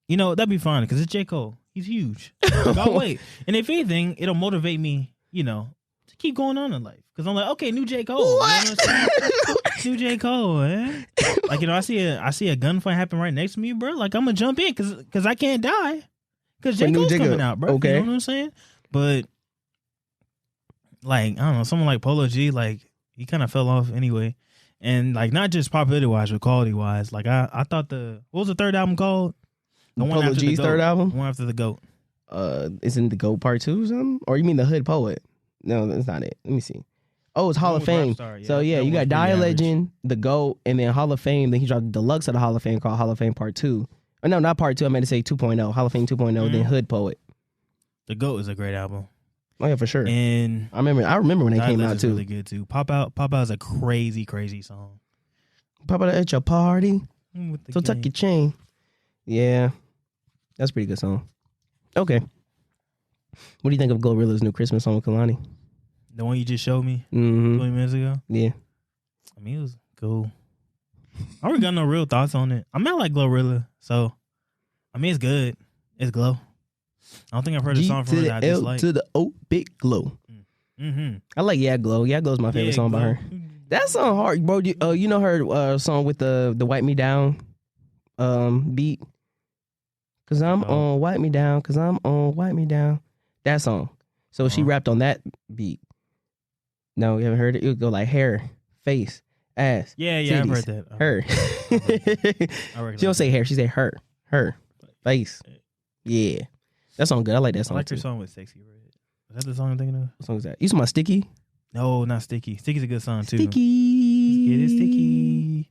that'd be fine because it's J. Cole. He's huge. Like, I'll wait. And if anything, it'll motivate me, to keep going on in life. Because I'm like, okay, new J. Cole. What? New J. Cole, man. Like, I see a gunfight happen right next to me, bro. Like, I'm going to jump in because I can't die. Because J. Cole's coming out, bro. Okay. You know what I'm saying? But, like, I don't know, someone like Polo G, like, he kind of fell off anyway. And, like, not just popularity-wise, but quality-wise. Like, I thought what was the third album called? The one Polo after G's the third album? The one after the GOAT. Isn't the GOAT Part 2 or something? Or you mean the Hood Poet? No, that's not it. Let me see. Oh, it's Hall of Fame. So yeah, you got Die Legend, the GOAT, and then Hall of Fame. Then he dropped the deluxe of the Hall of Fame called Hall of Fame Part 2. Or no, not Part 2. I meant to say 2.0. Hall of Fame 2.0, then Hood Poet. The GOAT is a great album. Oh yeah, for sure. And I remember when they came out too. Really good too. Pop Out is a crazy, crazy song. Pop Out at your party. So tuck your chain. Yeah. That's a pretty good song. Okay. What do you think of Glorilla's new Christmas song with Kehlani? The one you just showed me 20 minutes ago? Yeah. I mean, it was cool. I already got no real thoughts on it. I'm not like Glorilla, so I mean, it's good. It's Glow. I don't think I've heard a song from her that I dislike. To the O, Big Glow. Mm-hmm. I like Yeah Glow. Yeah Glow's my favorite song by her. That song hard, bro. You know her song with the Wipe Me Down beat? Cause I'm on Wipe Me Down, cause I'm on Wipe Me Down. That song. So she rapped on that beat. No, you haven't heard it? It would go like hair, face, ass. Yeah, titties, I've heard that. Her. She don't say hair, she say her, face. Yeah. That song good. I like that song. I like her song with Sexy Red. Is that the song I'm thinking of? What song is that? You talking about Sticky? No, not Sticky. Sticky's a good song too. Sticky. Let's get it sticky.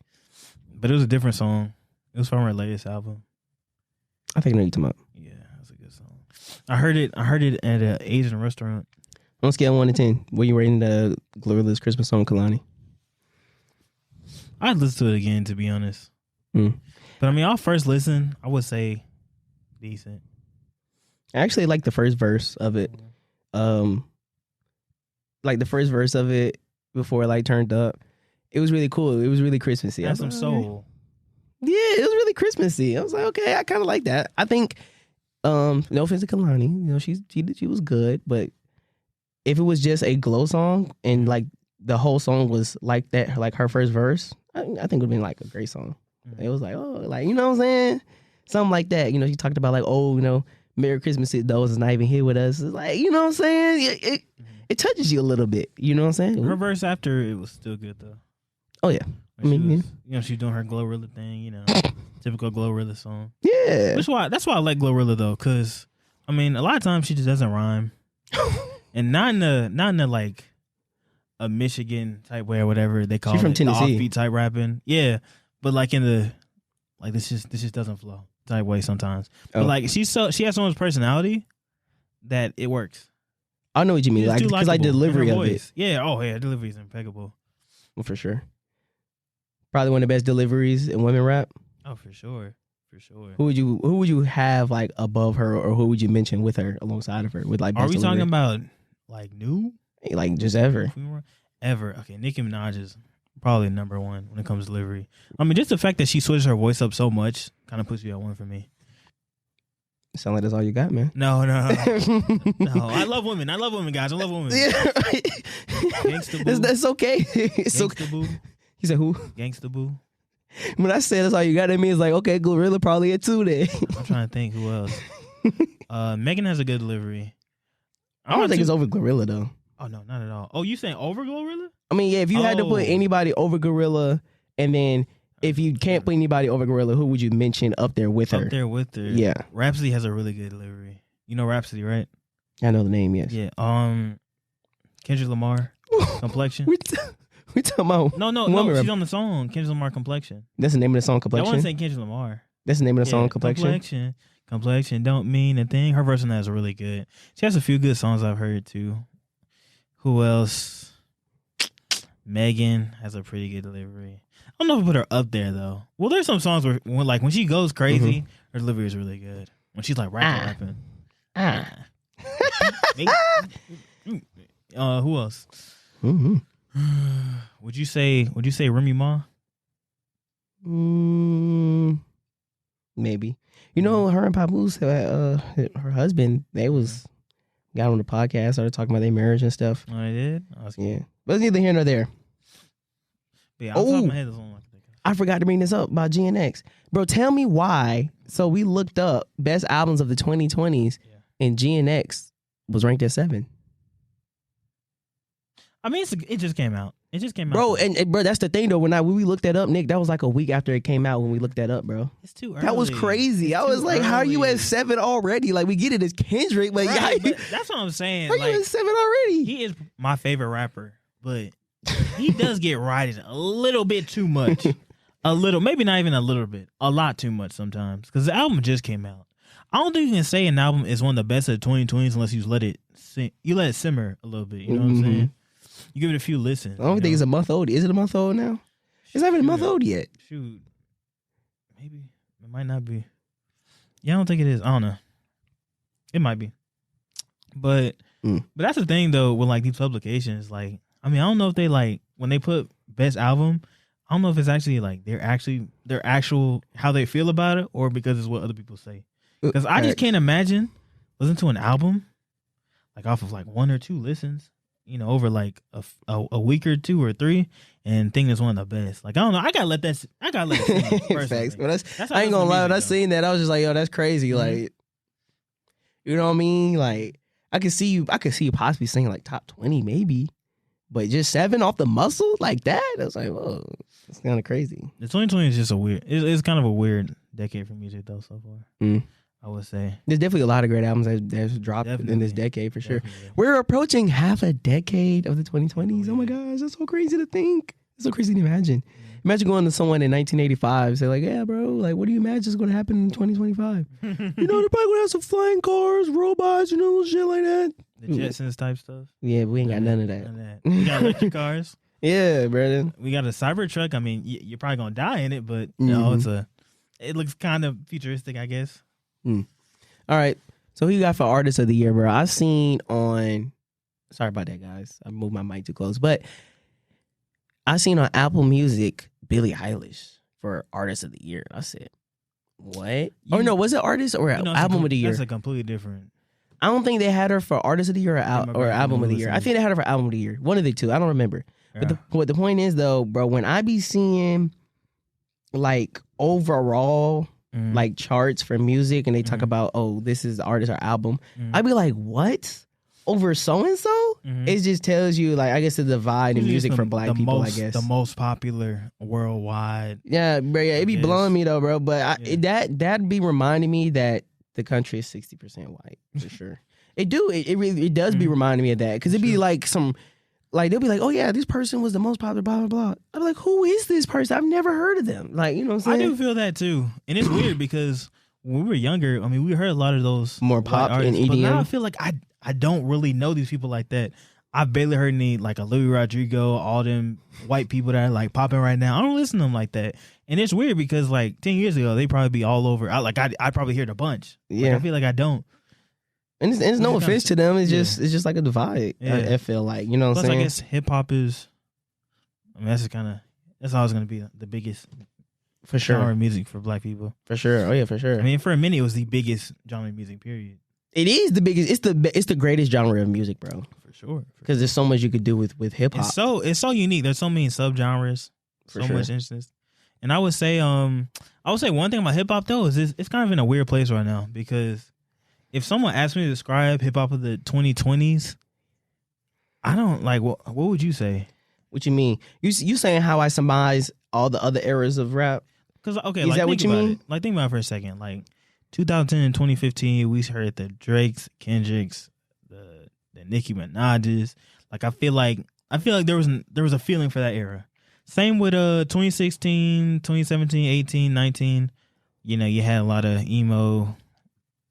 But it was a different song. It was from her latest album. I think I know you talking about. Yeah, that's a good song. I heard it at an Asian restaurant. On a scale of 1 to 10, what you rating the Glorilla's Christmas song, Kehlani? I'd listen to it again, to be honest. But I mean, I'll first listen, I would say decent. I actually like the first verse of it. Like the first verse of it before it like turned up. It was really cool. It was really Christmassy. Had some soul. Yeah, it was really Christmassy. I was like, okay, I kind of like that. I think, no offense to Kehlani, she was good, but if it was just a Glow song and like the whole song was like that, like her first verse, I think it would have been like a great song. It was like, oh, like, you know what I'm saying? Something like that. She talked about like, oh, Merry Christmas to those is not even here with us. It's like, you know what I'm saying? It touches you a little bit. You know what I'm saying? Her verse after it was still good though. Oh yeah. She's doing her Glorilla thing, typical Glorilla song. Yeah. That's why I like Glorilla though, because I mean, a lot of times she just doesn't rhyme, and not in the like a Michigan type way or whatever they call it. She's from Tennessee. The offbeat type rapping, yeah. But like in the like this just doesn't flow type way sometimes. But like she has so much personality that it works. I know what you mean, like because like delivery of it. Yeah. Oh yeah, delivery is impeccable. Well, for sure. Probably one of the best deliveries in women rap. Oh, for sure. Who would you have like above her, or who would you mention with her, alongside of her, with like best Are we delivery? talking about like new? Like just ever? Ever. Okay, Nicki Minaj is probably number one when it comes to delivery. I mean, just the fact that she switched her voice up so much kind of puts you at one for me. Sound like that's all you got, man. No. I love women, guys. I love women. Yeah. Gangsta Boo. That's okay. Gangsta Boo. He said who? Gangsta Boo. When I say that's all you got, that means like, okay, Glorilla probably it too then. I'm trying to think who else. Megan has a good delivery. I don't think it's over Glorilla though. Oh no, not at all. Oh, you saying over Glorilla? I mean, yeah, if you had to put anybody over Glorilla, and then if you can't put anybody over Glorilla, who would you mention up there with her? Up there with her. Yeah. Rhapsody has a really good delivery. You know Rhapsody, right? I know the name, yes. Yeah. Kendrick Lamar. Complexion. We talking about No, she's on the song Kendrick Lamar, Complexion. That's the name of the song, Complexion? I want to say Kendrick Lamar. That's the name of the song, Complexion? Complexion don't mean a thing. Her verse on that is really good. She has a few good songs I've heard too. Who else? Megan has a pretty good delivery. I don't know if I put her up there though. Well, there's some songs where when she goes crazy, her delivery is really good. When she's like rapping. Who else? Mm-hmm. Would you say Remy Ma? Maybe. You know, her and Papoose, her husband, they got on the podcast, started talking about their marriage and stuff. Oh, they did? Yeah. But it's neither here nor there. Yeah, off the top of my head, there's one I can think of. I forgot to bring this up about GNX. Bro, tell me why. So we looked up best albums of the 2020s, and GNX was ranked at 7. I mean, it just came out. It just came out. Bro, and bro, that's the thing though. When we looked that up, Nick, that was like a week after it came out when we looked that up, bro. It's too early. That was crazy. I was like, how are you at 7 already? Like, we get it as Kendrick, but, right, but that's what I'm saying. How are you at 7 already? He is my favorite rapper, but he does get rided a little bit too much. A little, maybe not even a little bit. A lot too much sometimes. Because the album just came out. I don't think you can say an album is one of the best of the 2020s unless you let it simmer a little bit. You know what I'm saying? You give it a few listens. I don't think it's a month old. Is it a month old now? It's not even a month old yet. Shoot. Maybe. It might not be. Yeah, I don't think it is. I don't know. It might be. But that's the thing though with like these publications. Like, I mean, I don't know if they like when they put best album, I don't know if it's actually like their actual how they feel about it or because it's what other people say. Because I just can't imagine listening to an album like off of like 1 or 2 listens, you know, over like a week or 2 or 3, and think it's one of the best. Like, I don't know. I gotta let it sing. Facts. But I ain't gonna lie. When I seen that, I was just like, yo, that's crazy. Like, you know what I mean? Like, I could see you possibly singing like top 20 maybe, but just 7 off the muscle like that. I was like, whoa, it's kind of crazy. The 2020 is just it's kind of a weird decade for music though so far. I would say there's definitely a lot of great albums that's dropped in this decade for sure. We're approaching half a decade of the 2020s. Oh my gosh, that's so crazy to think. It's so crazy to imagine. Imagine going to someone in 1985 say like, yeah, bro, like, what do you imagine is going to happen in 2025? You know, they're probably going to have some flying cars, robots, you know, shit like that. The Jetsons type stuff. Yeah, we ain't got none of that. We got electric cars. Yeah, brother. We got a Cybertruck. I mean, you're probably going to die in it, but no, it looks kind of futuristic, I guess. All right. So who you got for Artist of the Year, bro? I seen on, sorry about that, guys. I moved my mic too close, but I seen on Apple Music Billie Eilish for Artist of the Year. I said, what? Was it Artist or Album of the Year? That's a completely different. I don't think they had her for Artist of the Year or Album of the Year. I think they had her for Album of the Year. One of the two. I don't remember. Yeah. But the point is though, bro, when I be seeing like overall like charts for music and they talk about, oh, this is the artist or album, I'd be like, what? Over so-and-so? It just tells you, like, I guess the divide in music for black people, I guess. The most popular worldwide. Yeah, bro, yeah, it be blowing me though, bro. But that'd be reminding me that the country is 60% white, for sure. It does be reminding me of that. Because it'd be like they'll be like, oh yeah, this person was the most popular, blah, blah, blah. I'm like, who is this person? I've never heard of them. Like, you know what I'm saying? I do feel that too. And it's weird because when we were younger, I mean, we heard a lot of those more pop and EDM. But now I feel like I don't really know these people like that. I've barely heard any, like, a Louis Rodrigo, all them white people that are, like, popping right now. I don't listen to them like that. And it's weird because, like, 10 years ago, they probably be all over. I'd probably hear it a bunch. Yeah. Like, I feel like I don't. And it's no offense to them. It's just like a divide. Yeah. I feel like, you know what I'm saying? I guess hip-hop is, I mean, that's always going to be the biggest for sure genre of music for black people. For sure. Oh, yeah, for sure. I mean, for a minute, it was the biggest genre of music, period. It is the biggest. It's the greatest genre of music, bro. For sure. Because there's so much you could do with hip hop. It's so unique. There's so many subgenres. So much instance. And I would say one thing about hip hop though is it's kind of in a weird place right now because if someone asked me to describe hip hop of the 2020s, I don't like what would you say? What you mean? You saying how I surmise all the other eras of rap? Because okay, is like, that what you mean? Like think about it for a second. Like 2010 and 2015, we heard the Drakes, Kendricks, the Nicki Minaj's. Like I feel like there was a feeling for that era. Same with 2016, 2017, 18, 19. You know, you had a lot of emo,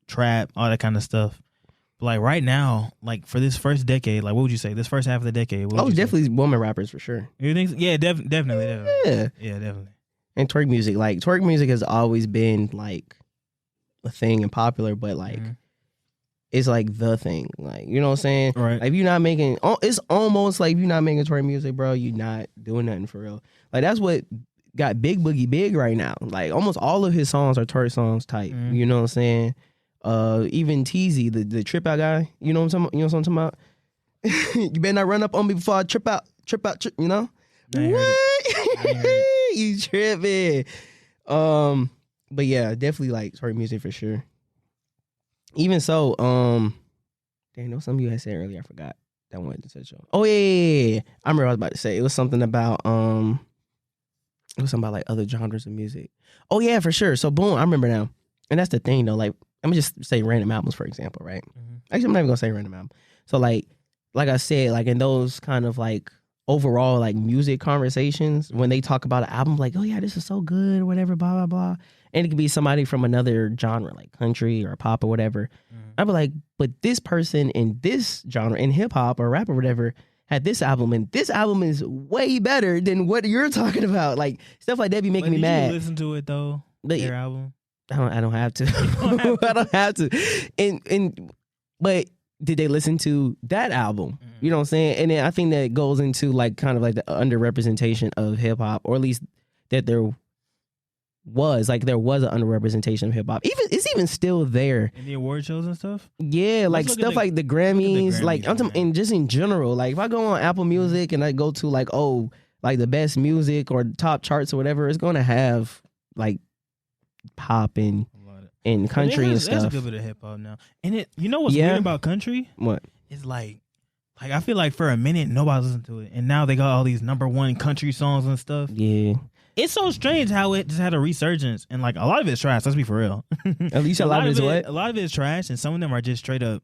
trap, all that kind of stuff. Like right now, like for this first decade, like what would you say? This first half of the decade. What would you definitely woman rappers for sure. You think? Yeah, definitely. Yeah, definitely. And twerk music, like twerk music has always been like a thing and popular, but like it's like the thing, like you know what I'm saying? Right. Like if you're not making, it's almost like if you're not making twerk music, bro, you're not doing nothing for real. Like that's what got Big Boogie big right now. Like almost all of his songs are twerk songs type. You know what I'm saying? Even Teezy, the trip out guy, you know what I'm talking, about? You better not run up on me before I trip out, you know? What? You tripping. But yeah, definitely like twerk music for sure. Even so, dang, there was something you had said earlier, I forgot. That one to touch on. Oh yeah. I remember what I was about to say. It was something about like other genres of music. Oh yeah, for sure. So boom, I remember now. And that's the thing though, like I'm gonna just say random albums, for example, right? Actually, I'm not even gonna say random album. So like I said, like in those kind of like overall like music conversations, when they talk about an album, like, oh yeah, this is so good or whatever, blah, blah, blah. And it could be somebody from another genre, like country or pop or whatever. I'd be like, but this person in this genre, in hip hop or rap or whatever, had this album, and this album is way better than what you're talking about. Like stuff like that be making me mad. You listen to it though, their album? I don't have to. I don't have to. But did they listen to that album? You know what I'm saying? And then I think that goes into like kind of like the underrepresentation of hip hop, or at least that there was an underrepresentation of hip hop. It's even still there in the award shows and stuff. Yeah, like stuff like the Grammys, like I'm talking, and just in general. Like if I go on Apple Music and I go to like the best music or top charts or whatever, it's gonna have like pop and country and stuff. That's a good bit of hip hop now. And you know what's weird about country? What? It's like I feel like for a minute nobody listened to it, and now they got all these #1 country songs and stuff. Yeah. It's so strange how it just had a resurgence, and like a lot of it's trash. Let's be for real. At least a lot of it's what? A lot of it is trash, and some of them are just straight up,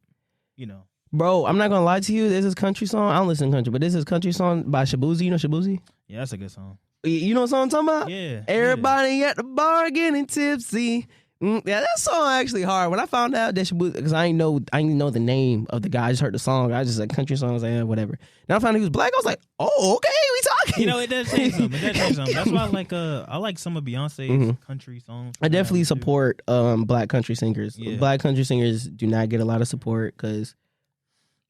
you know. Bro, I'm not gonna lie to you. This is country song. I don't listen to country, but this is country song by Shabuzi. You know Shabuzi? Yeah, that's a good song. You know what song I'm talking about? Yeah. Everybody at the bar getting tipsy. Yeah, that song actually hard. When I found out that Shabuzi, because I didn't know the name of the guy. I just heard the song. I just like country songs, like whatever. Then I found out he was black. I was like, oh, okay, we talking. You know, it does change something. That's why I like some of Beyonce's country songs. I definitely support black country singers. Yeah. Black country singers do not get a lot of support because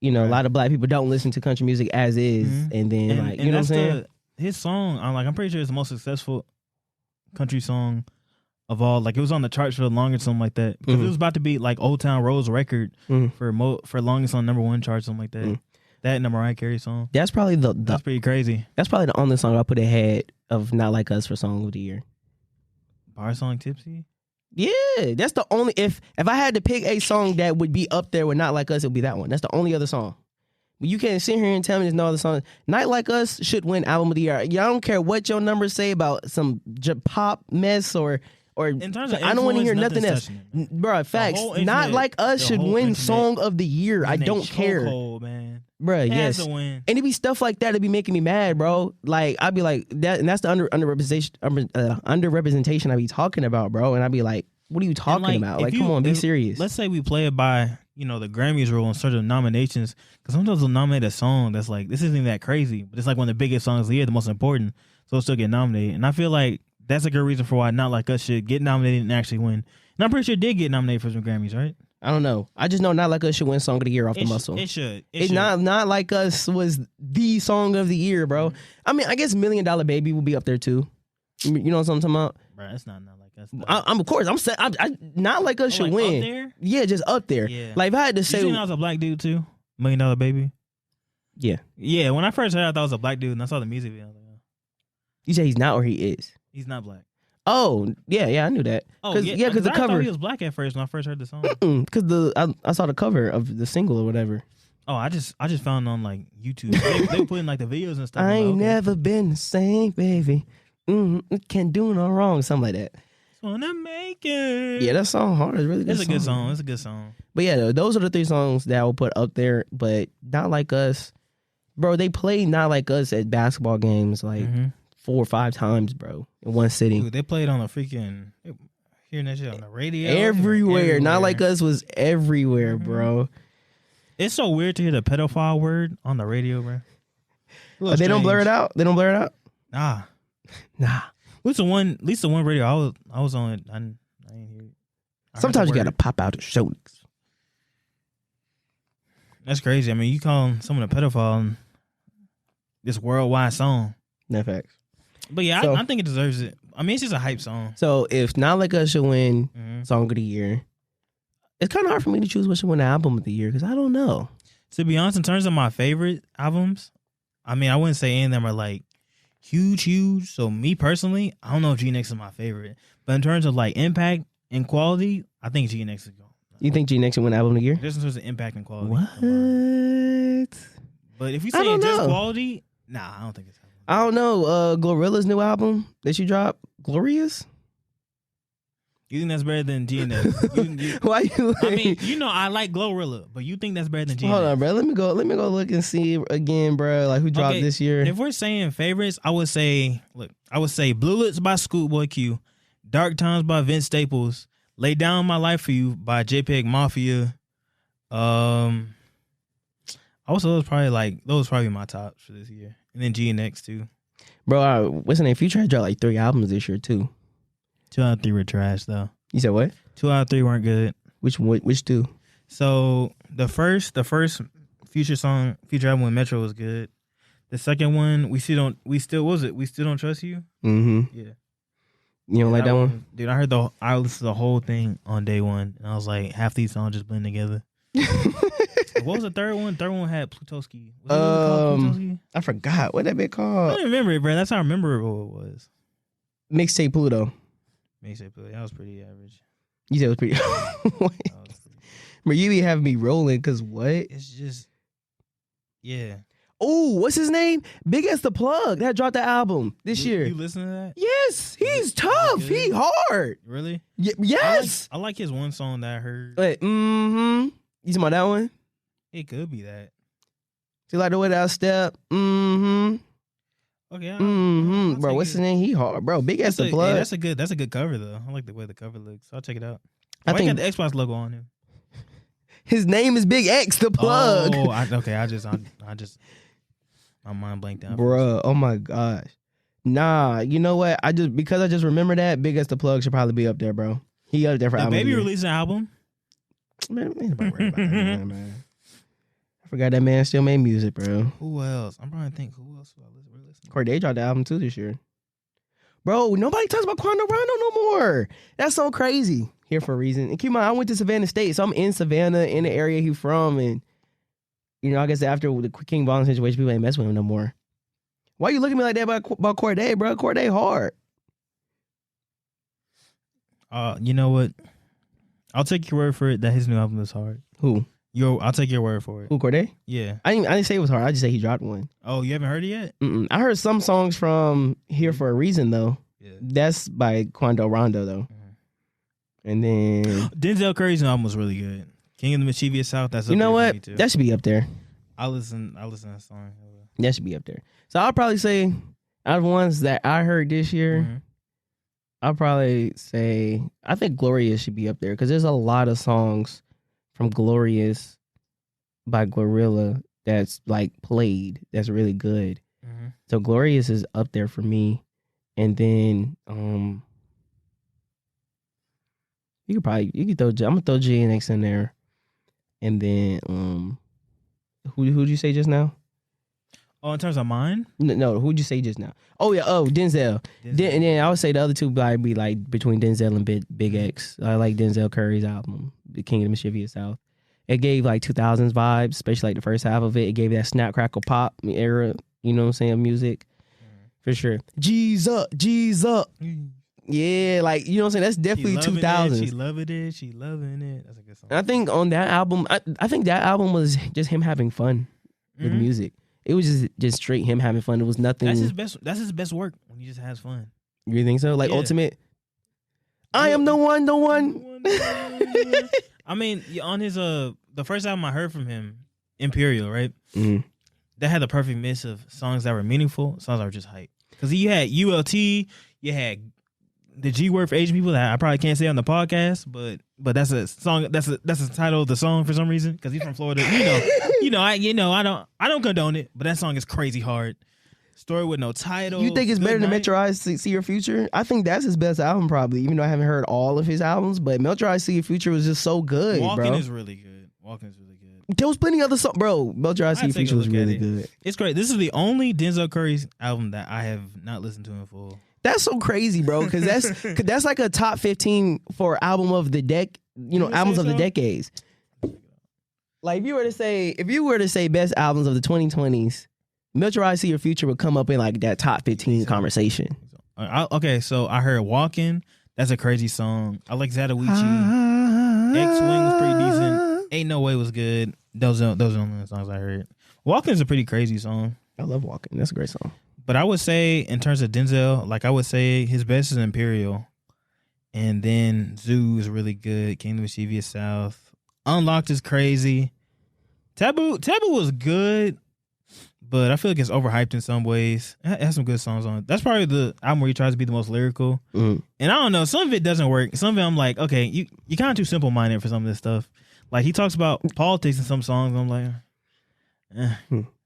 a lot of black people don't listen to country music as is, and then you know what I'm saying. His song, I'm pretty sure it's the most successful country song of all. Like it was on the charts for the longest, something like that. Because it was about to be like Old Town Road's record for longest on #1 chart, something like that. That and the Mariah Carey song. That's probably that's pretty crazy. That's probably the only song I put ahead of Not Like Us for Song of the Year. Bar song Tipsy? Yeah, that's the only. If I had to pick a song that would be up there with Not Like Us, it would be that one. That's the only other song. You can't sit here and tell me there's no other song. Not Like Us should win Album of the Year. Yeah, I don't care what your numbers say about some pop mess or in terms of I don't want to hear nothing else. Bro, facts. Not Like Us should win Song of the Year. I don't care. Man. Bro, yes. And it'd be stuff like that that'd be making me mad, bro. Like I'd be like that, and that's the underrepresentation I be talking about, bro. And I'd be like, what are you talking about? Like, come on, be serious. Let's say we play it by the Grammys rule in certain nominations, because sometimes they'll nominate a song that's like, this isn't that crazy, but it's like one of the biggest songs of the year, the most important, so it'll still get nominated. And I feel like that's a good reason for why Not Like Us should get nominated and actually win. And I'm pretty sure it did get nominated for some Grammys, right? I don't know. I just know Not Like Us should win Song of the Year off the muscle. It should. Not Like Us was the Song of the Year, bro. I mean, I guess $1 Million Baby will be up there too. You know what I'm talking about? Bro, that's not Like Us. I'm of course. Not Like Us should win. Up there? Yeah, just up there. Yeah. Like if I had to say, you think I was a black dude too? $1 Million Baby. Yeah. Yeah. When I first heard, I thought it was a black dude, and I saw the music video. You say he's not, or he is? He's not black. Oh, yeah, I knew that. Because the cover. I thought he was black at first when I first heard the song. Because I saw the cover of the single or whatever. Oh, I just found it on like YouTube. they were putting like the videos and stuff. I ain't never been the same, baby. Can't do no wrong, something like that. Just wanna make it. Yeah, that song hard. It's really good. It's a good song. It's a good song. But yeah, those are the 3 songs that I will put up there. But Not Like Us, bro. They played Not Like Us at basketball games like 4 or 5 times, bro, in one sitting. Dude, they played on a freaking hearing that shit on the radio everywhere. Not Like Us was everywhere, bro. It's so weird to hear the pedophile word on the radio, bro. They don't blur it out. They don't blur it out. Nah. Nah. At least the one radio I was on. I didn't hear it. Sometimes you gotta pop out the show. That's crazy. I mean, you call someone a pedophile in this worldwide song. No facts. But yeah, So, I think it deserves it. I mean, it's just a hype song. So if Not Like Us should win Song of the Year, it's kind of hard for me to choose what should win the Album of the Year because I don't know. To be honest, in terms of my favorite albums, I mean, I wouldn't say any of them are like huge. So me personally, I don't know if GNX is my favorite. But in terms of like impact and quality, I think GNX is going. You think GNX should win Album of the Year? Just in terms of impact and quality. What? But if you say just quality, nah, I don't think it's happening. I don't know. Glorilla's new album that she dropped, Glorious? You think that's better than GNX? Why you? I mean, you know, I like Glorilla, but you think that's better than GNX? Hold on, bro. Let me go look and see again, bro. Like who dropped this year? If we're saying favorites, I would say Blue Lips by Schoolboy Q, Dark Times by Vince Staples, Lay Down My Life for You by JPEG Mafia. Also, those probably my tops for this year, and then GNX too. Bro, what's the name? Future had dropped like 3 albums this year too. 2 out of 3 were trash though. You said what? 2 out of 3 weren't good. Which 2? So the first Future album with Metro was good. The second one, we still don't trust you. Mm-hmm. Yeah. You don't like that one? Dude, I listened to the whole thing on day one, and I was like, half these songs just blend together. What was the third one? Third one had Plutoski. Was it called Plutoski? I forgot what that bit called. I don't remember it, bro. That's how memorable it was. Mixtape Pluto. Mixtape Pluto. That was pretty average. You said it was pretty. But you be having me rolling because what? It's just, yeah. Oh, what's his name? Big as the Plug that dropped the album this year. You listen to that? Yes, he's tough. He hard. Really? Yes. I like his one song that I heard. Wait, you talking about that one? It could be that. You like the way that I step? Okay. Bro, what's his name? He hard, bro. Big as the Plug. Yeah, that's a good cover though. I like the way the cover looks. I'll check it out. I think got the Xbox logo on him. His name is Big X the Plug. Oh, I just my mind blanked out. Bro, oh my gosh. Nah, you know what? Because I just remember that Big As the Plug should probably be up there, bro. He up there for album. Baby released an album. Man, ain't nobody worried about that man. I forgot that man still made music, bro. Who else? I'm trying to think. Who else we're listening? Cordae dropped the album too this year. Bro, nobody talks about Quando Rondo no more. That's so crazy. Here for a reason. And keep in mind, I went to Savannah State, so I'm in Savannah, in the area he's from, and I guess after the King Von situation, people ain't mess with him no more. Why you looking at me like that about Cordae, bro? Cordae hard. You know what? I'll take your word for it that his new album is hard. Who? I'll take your word for it. Who, Cordae? Yeah. I didn't say it was hard. I just say he dropped one. Oh, you haven't heard it yet? I heard some songs from Here for a Reason, though. Yeah. That's by Quando Rondo, though. And then Denzel Curry's album was really good. King of the Mischievous South. That's you know what? That should be up there. I listen to that song. That should be up there. So I'll probably say out of ones that I heard this year, I'll probably say I think Glorious should be up there because there's a lot of songs from Glorious by Glorilla that's like played that's really good. So Glorious is up there for me, and then you could throw. I'm gonna throw GNX in there, and then who'd you say just now? Oh, in terms of mine? No, who'd you say just now? Oh yeah, Denzel. And then I would say the other two would be like between Denzel and Big X. I like Denzel Curry's album, The King of the Mischievous South. It gave like 2000s vibes, especially like the first half of it. It gave that snap crackle pop era, you know what I'm saying, music. For sure. G's up. Yeah, like, you know what I'm saying? That's definitely 2000s. She loving it. That's a good song. And I think on that album, I think that album was just him having fun with music. It was just straight him having fun. It was nothing. That's his best work when he just has fun. You think so? Like Ultimate? I am the one. I mean, on his the first album I heard from him, Imperial, right? That had the perfect mix of songs that were meaningful, songs that were just hype. Because you had ULT, you had the G word for Asian people that I probably can't say on the podcast, but that's a song. That's the title of the song for some reason because he's from Florida. I don't condone it, but that song is crazy hard. Story with no title. You think it's better than Metro Eyes See Your Future? I think that's his best album probably, even though I haven't heard all of his albums. But Metro Eyes See Your Future was just so good, Walking is really good. There was plenty other songs, bro. Metro Eyes See Your Future was really good. It's great. This is the only Denzel Curry's album that I have not listened to in full. That's so crazy, bro, because that's like a top 15 for album of the albums of the decades. Like if you were to say best albums of the 2020s, Metro Eyes See Your Future would come up in like that top 15 conversation. Okay, so I heard Walking. That's a crazy song. I like Zatoichi. X-Wing was pretty decent. Ain't No Way was good. Those are the only songs I heard. Walking is a pretty crazy song. I love Walking. That's a great song. But I would say in terms of Denzel, like I would say his best is Imperial. And then Zoo is really good. Kingdom of Mischievous South. Unlocked is crazy. Taboo was good. But I feel like it's overhyped in some ways. It has some good songs on it. That's probably the album where he tries to be the most lyrical. And I don't know, some of it doesn't work. Some of it I'm like, okay, you're kind of too simple-minded for some of this stuff. Like he talks about politics in some songs. I'm like,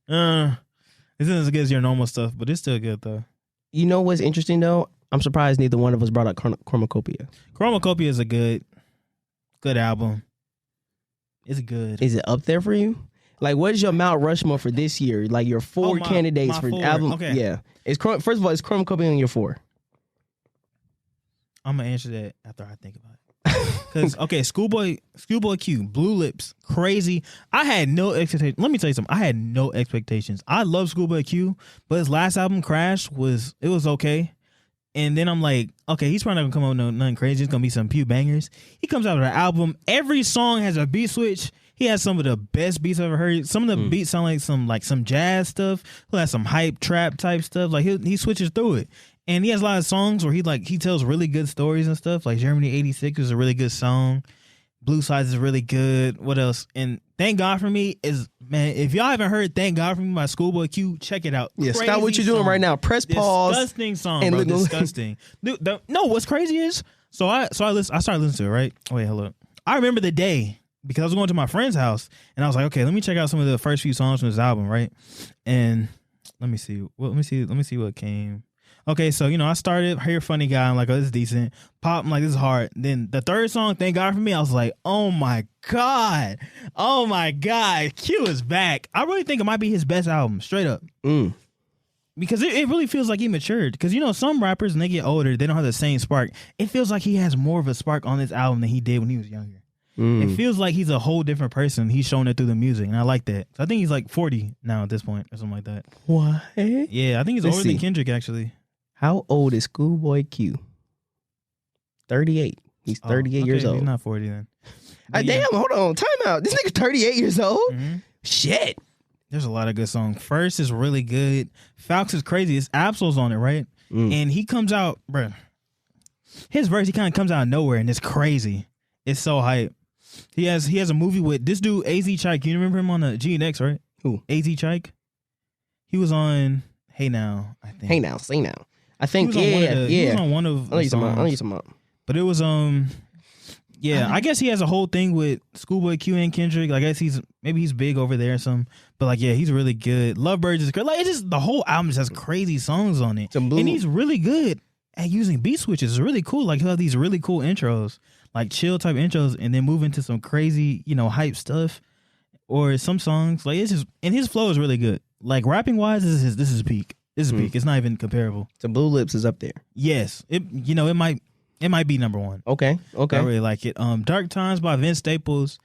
this isn't as good as your normal stuff, but it's still good though. You know what's interesting though? I'm surprised neither one of us brought up Chromacopia. Chromacopia is a good album. It's good. Is it up there for you? Like, what is your Mount Rushmore for this year? Like your four candidates for album. Okay. Yeah. First of all, is Chromacopia on your 4? I'm gonna answer that after I think about it. Because okay, Schoolboy Q, Blue Lips, crazy. I had no expectations. Let me tell you something. I had no expectations. I love Schoolboy Q, but his last album, Crash, was okay. And then I'm like, okay, he's probably not gonna come up with nothing crazy. It's gonna be some few bangers. He comes out with an album. Every song has a beat switch. He has some of the best beats I've ever heard. Some of the beats sound like some jazz stuff. He'll have some hype trap type stuff. Like he switches through it. And he has a lot of songs where he tells really good stories and stuff. Like Germany 86 is a really good song. Blue Sides is really good. What else? And Thank God For Me is, man, if y'all haven't heard Thank God For Me by Schoolboy Q, check it out. Yeah, crazy stop what you're doing right now. Press pause. Disgusting song, bro. Disgusting. Dude, no, what's crazy is, I started listening to it, right? Wait, hold up. I remember the day because I was going to my friend's house and I was like, okay, let me check out some of the first few songs from this album, right? And let me see what came. Okay, so, I started, hear Funny Guy, I'm like, oh, this is decent. Pop, I'm like, this is hard. Then the third song, Thank God For Me, I was like, oh my God, Q is back. I really think it might be his best album, straight up. Because it really feels like he matured. Because, some rappers, when they get older, they don't have the same spark. It feels like he has more of a spark on this album than he did when he was younger. It feels like he's a whole different person. He's showing it through the music, and I like that. So I think he's like 40 now at this point, or something like that. What? Yeah, I think he's older than Kendrick, actually. How old is Schoolboy Q? 38. He's 38 years old. He's not 40 then. Damn, hold on. Time out. This nigga 38 years old? Shit. There's a lot of good songs. First is really good. Falcons is crazy. It's Absol's on it, right? And he comes out, bro. His verse, he kind of comes out of nowhere, and it's crazy. It's so hype. He has a movie with this dude, AZ Chike. You remember him on the GNX, right? Who? AZ Chike. He was on Hey Now, I think. Hey Now, Say Now. I think, He was on one of the songs. I'll use him up. But it was, I guess he has a whole thing with Schoolboy Q and Kendrick. I guess maybe he's big over there or something. But like, yeah, he's really good. Lovebirds is great. Like, it's just, the whole album just has crazy songs on it. And he's really good at using beat switches. It's really cool. Like, he'll have these really cool intros, like chill type intros, and then move into some crazy, hype stuff. Or some songs. Like, it's just, and his flow is really good. Like, rapping wise, this is peak. This is peak. It's not even comparable. So Blue Lips is up there. Yes. It might be number 1. Okay. I really like it. Dark Times by Vince Staples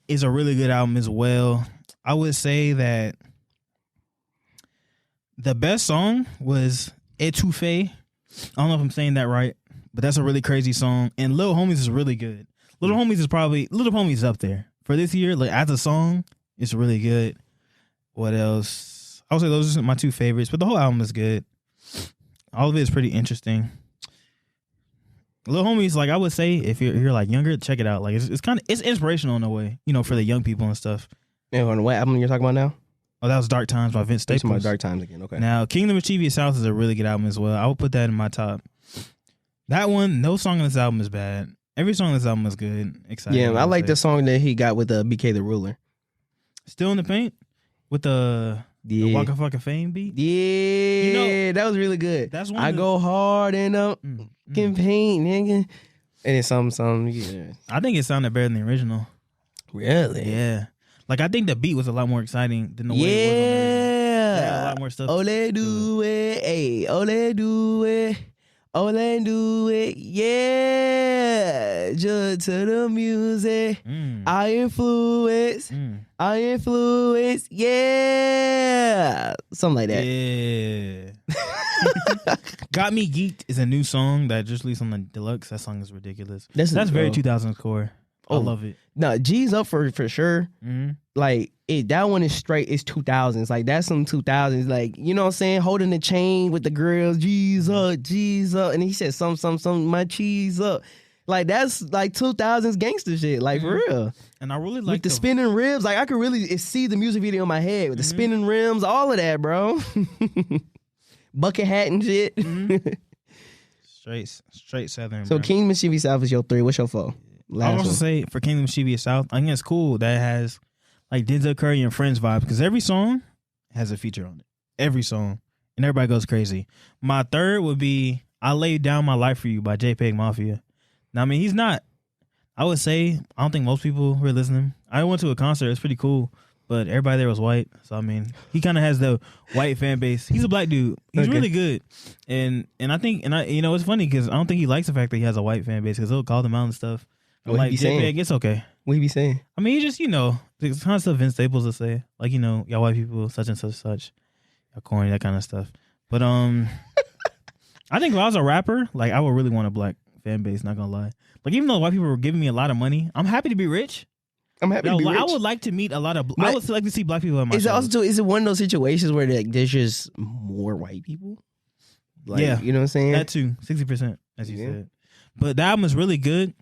is a really good album as well. I would say that the best song was Etouffee. I don't know if I'm saying that right, but that's a really crazy song. And Lil Homies is really good. Lil Homies is up there. For this year, like as a song, it's really good. What else? I would say those are my 2 favorites, but the whole album is good. All of it is pretty interesting. Lil Homies, like I would say, if you're like younger, check it out. Like it's inspirational in a way, for the young people and stuff. And on what album you're talking about now? Oh, that was Dark Times by Vince Staples. Talking about Dark Times again. Okay. Now, Kingdom of Mischievous South is a really good album as well. I would put that in my top. That one, no song on this album is bad. Every song on this album is good. Exciting. Yeah, I like the song that he got with BK the Ruler. Still in the Paint with the Waka Fucka Fame beat. Yeah, that was really good. That's one. I go hard in a fucking paint, nigga. And it's something. Yeah. I think it sounded better than the original. Really? Yeah. Like I think the beat was a lot more exciting than the way it was on the original. Yeah, a lot more stuff. Ole do it, hey, ole do it. Ole do it, yeah. Just to the music. I influence, yeah. Something like that. Yeah. Got Me Geeked is a new song that just released on the deluxe. That song is ridiculous. That's very 2000s core. I love it. No, G's up for sure. Like that one is straight. It's 2000s. Like that's some 2000s. Like you know what I'm saying? Holding the chain with the girls. G's up, and he said some my cheese up. Like that's like 2000s gangster shit. Like for real. And I really like with the spinning rims. Like I could really see the music video in my head with the spinning rims, all of that, bro. Bucket hat and shit. Straight Southern. So bro. King Mischievous South is your 3. What's your 4? I also say for Kingdom Mischievous South, I think it's cool that it has like Denzel Curry and Friends vibes because every song has a feature on it. Every song. And everybody goes crazy. My 3rd would be I Laid Down My Life For You by JPEG Mafia. Now, I mean, he's not, I would say, I don't think most people were listening. I went to a concert. It's pretty cool. But everybody there was white. So, I mean, he kind of has the white fan base. He's a black dude. He's really good. And I think, you know, it's funny because I don't think he likes the fact that he has a white fan base because he'll call them out and stuff. What like, he be saying? It's okay. What he be saying? I mean, he just, you know, there's kind of stuff Vince Staples will say. Like, you know, y'all white people, such and such. Y'all corny, that kind of stuff. But I think if I was a rapper, like, I would really want a black fan base, not gonna lie. Like, even though white people were giving me a lot of money, I'm happy to be rich. I'm happy to be rich. I would like to meet a lot of, I would like to see black people in my shows. Is it one of those situations where like, there's just more white people? Like, yeah. You know what I'm saying? That too, 60%, as you said. But the album is really good.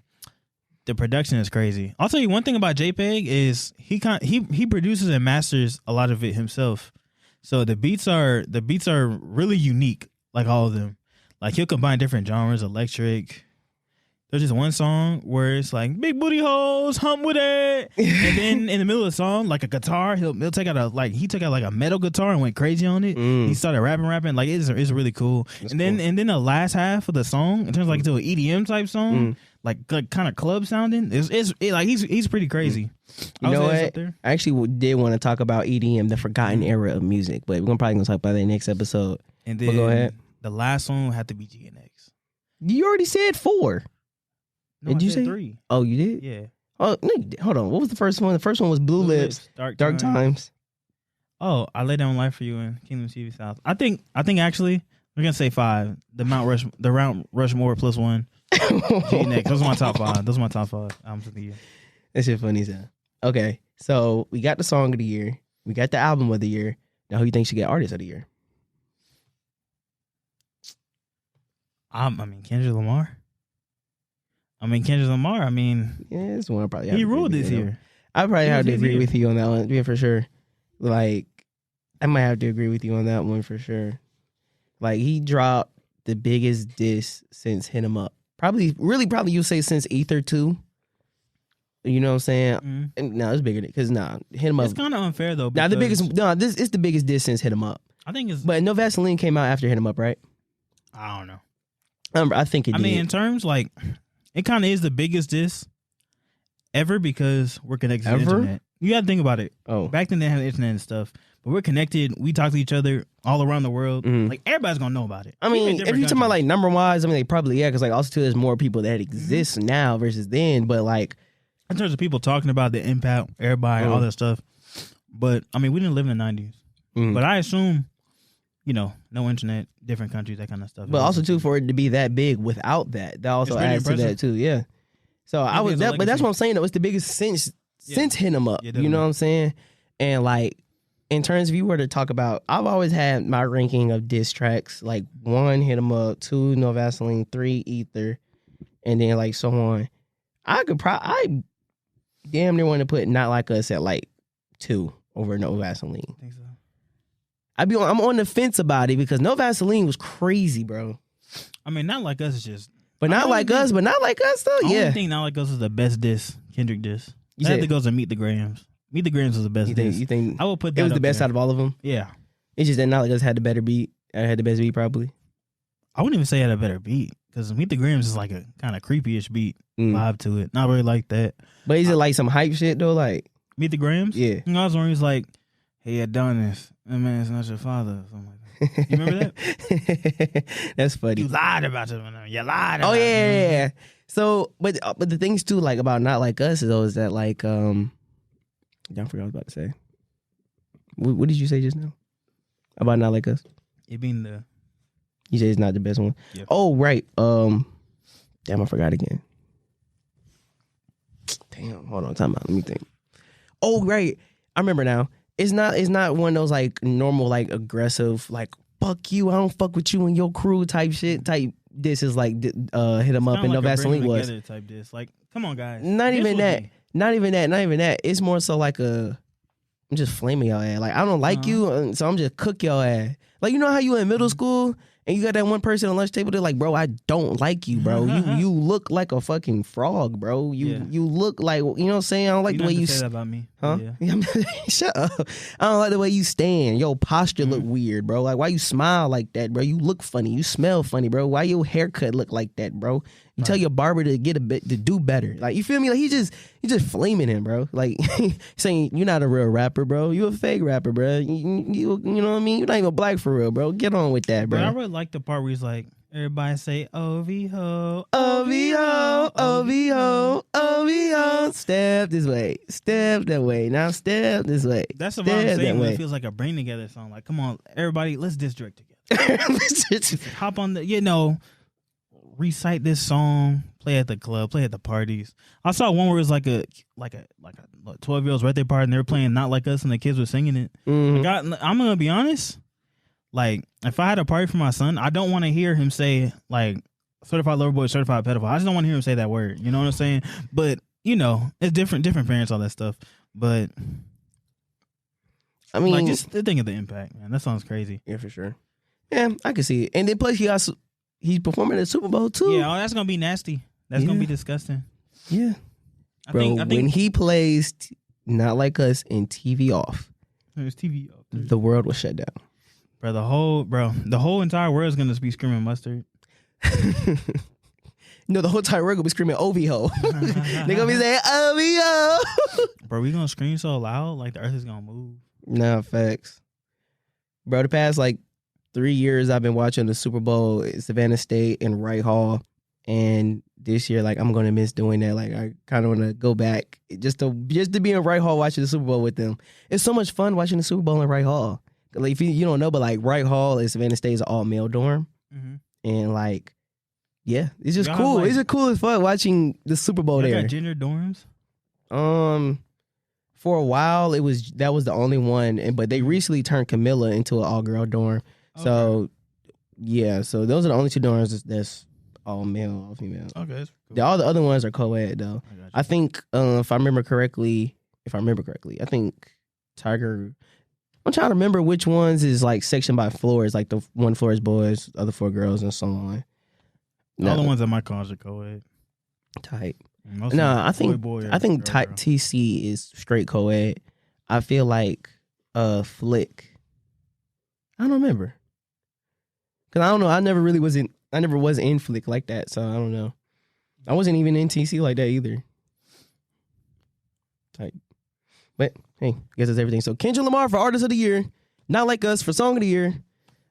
The production is crazy. I'll tell you one thing about JPEG is he produces and masters a lot of it himself. So the beats are really unique, like all of them. Like he'll combine different genres, electric. There's just one song where it's like big booty hoes, hump with it, and then in the middle of the song, like a guitar, he'll take out he took out like a metal guitar and went crazy on it. He started rapping, like it's really cool. And then the last half of the song, it turns like into an EDM type song, like kind of club sounding. It's like he's pretty crazy. You know what? I actually did want to talk about EDM, the forgotten era of music, but we're probably gonna talk about that next episode. And then go ahead. The last song had to be GNX. You already said 4. No, did I you said say 3? Oh, you did? Yeah. Oh, no, hold on. What was the first one? The first one was Blue Lips, Dark Times. Oh, I Lay Down Life For You in Kingdom Mischievous South. I think actually we're gonna say 5. The Mount Rushmore plus 1. GNX. Those are my top 5. Albums of the year. That shit funny as hell. Okay, so we got the song of the year. We got the album of the year. Now, who you think should get artist of the year? I mean, Kendrick Lamar. Yeah, this one I probably he ruled this year. I probably have to agree with you on that one. Yeah, for sure. Like, I might have to agree with you on that one for sure. Like, he dropped the biggest diss since Hit 'Em Up. Probably you say since Ether 2. You know what I'm saying? And no, it's bigger because Hit 'Em Up. It's kind of unfair though. This is the biggest diss since Hit 'Em Up. I think it's. But No Vaseline came out after Hit 'Em Up, right? I don't know. I think it did. I mean, in terms like, it kind of is the biggest diss ever because we're connected to the internet. You got to think about it. Oh, back then they had the internet and stuff, but we're connected. We talk to each other all around the world. Like everybody's gonna know about it. I mean, if you're talking about like number wise, I mean, they probably because like also too, there's more people that exist now versus then. But like in terms of people talking about the impact, everybody, all that stuff. But I mean, we didn't live in the 90s. But I assume, you know, no internet, different countries, that kind of stuff. But also too, for it to be that big without that also adds to that too. Yeah. So but that's what I'm saying though. It's the biggest since Hit 'Em Up. Yeah, you know what I'm saying? And like in terms of you were to talk about, I've always had my ranking of diss tracks like 1 Hit 'Em Up, 2 No Vaseline, 3 Ether, and then like so on. I damn near want to put Not Like Us at like 2 over No Vaseline. I think so. I'm on the fence about it because No Vaseline was crazy, bro. I mean, Not Like Us is just. But not like us. But not like us though. I Yeah. don't think Not Like Us is the best diss. Kendrick diss. You I had said- to go to Meet the Grams. Meet the Grams was the best diss. You think I would put that it was the up best there. out of all of them? Yeah. It's just that Not Like Us had the better beat. I had the best beat probably. I wouldn't even say it had a better beat because Meet the Grams is like a kind of creepy-ish beat Mm. vibe to it. Not really like that. But is it like some hype shit though? Like Meet the Grams? Yeah. You know, I was where he's like, hey, Adonis, that man's not your father. Or something like that. You remember that? That's funny. You lied about it. You lied about Oh it. yeah. So, but the things too, like about Not Like Us, is that like I forgot what I was about to say. What did you say just now about Not Like Us? It being the You said it's not the best one. Yeah. Oh right. Damn, I forgot again. Damn, hold on, time out. Let me think. Oh right, I remember now. It's not one of those like normal like aggressive like fuck you, I don't fuck with you and your crew type shit type. This is like hit them up and no Vaseline was. type diss. Like, come on, guys. Not This even would that. be- Not even that. It's more so like I'm just flaming y'all ass. Like I don't like you, so I'm just cook y'all ass. Like you know how you in middle school and you got that one person on lunch table. They're like, bro, I don't like you, bro. You look like a fucking frog, bro. You look like, you know what I'm saying. I don't like the way you say that about me. Huh? Yeah. Shut up. I don't like the way you stand. Your posture look weird, bro. Like, why you smile like that, bro? You look funny. You smell funny, bro. Why your haircut look like that, bro? You tell your barber to get to do better. Like, you feel me? Like, he just flaming him, bro. Like, saying, you're not a real rapper, bro. You a fake rapper, bro. You know what I mean? You're not even black for real, bro. Get on with that, bro. But I really like the part where he's like, everybody say, OVO, OVO, OVO, OVO. Step this way. Step that way. Now step this way. That's what I'm saying when it feels like a bring together song. Like, come on, everybody, let's diss Drake together. Hop on the, recite this song, play at the club, play at the parties. I saw one where it was like a 12-year-old's birthday party and they were playing Not Like Us and the kids were singing it. Mhm. I'm gonna be honest. Like, if I had a party for my son, I don't want to hear him say like certified lover boy, certified pedophile. I just don't want to hear him say that word. You know what I'm saying? But it's different parents, all that stuff. But I mean, like, just think of the impact, man. That sounds crazy. yeah, for sure. Yeah, I can see it. And then plus he's performing at the Super Bowl too. Yeah, that's gonna be nasty. That's gonna be disgusting. Yeah. I Bro, think when he plays Not Like Us and TV off, there's TV up there. the world will shut down. The whole entire world is gonna be screaming mustard. No, the whole entire world gonna be screaming OVO. They gonna be saying OVO. Bro, we gonna scream so loud like the earth is gonna move. Nah, facts. Bro, the past like 3 years I've been watching the Super Bowl at Savannah State and Wright Hall. And this year, like, I'm gonna miss doing that. Like, I kind of want to go back just to be in Wright Hall watching the Super Bowl with them. It's so much fun watching the Super Bowl in Wright Hall. Like, if you don't know, but like Wright Hall and Savannah State is an all male dorm, and like, yeah, it's just Y'all cool. have, like- It's just cool as fun watching the Super Bowl Y'all there. got gender dorms? For a while that was the only one, but they recently turned Camilla into an all girl dorm. So yeah, so those are the only two dorms that's all male, all female. Okay, that's cool. All the other ones are co-ed though. I got you. I think if I remember correctly, I think Tiger. I'm trying to remember which ones is like sectioned by floors. Like the one floor is boys, the other 4 girls, and so on. All the ones at my college are co-ed. Tight. Most No, of them I think boy or Tight girl. TC is straight co-ed. I feel like Flick. I don't remember. Cause I don't know. I never was in Flick like that, so I don't know. I wasn't even in TC like that either. Tight. But hey, I guess that's everything. So Kendrick Lamar for Artist of the Year, Not Like Us for Song of the Year.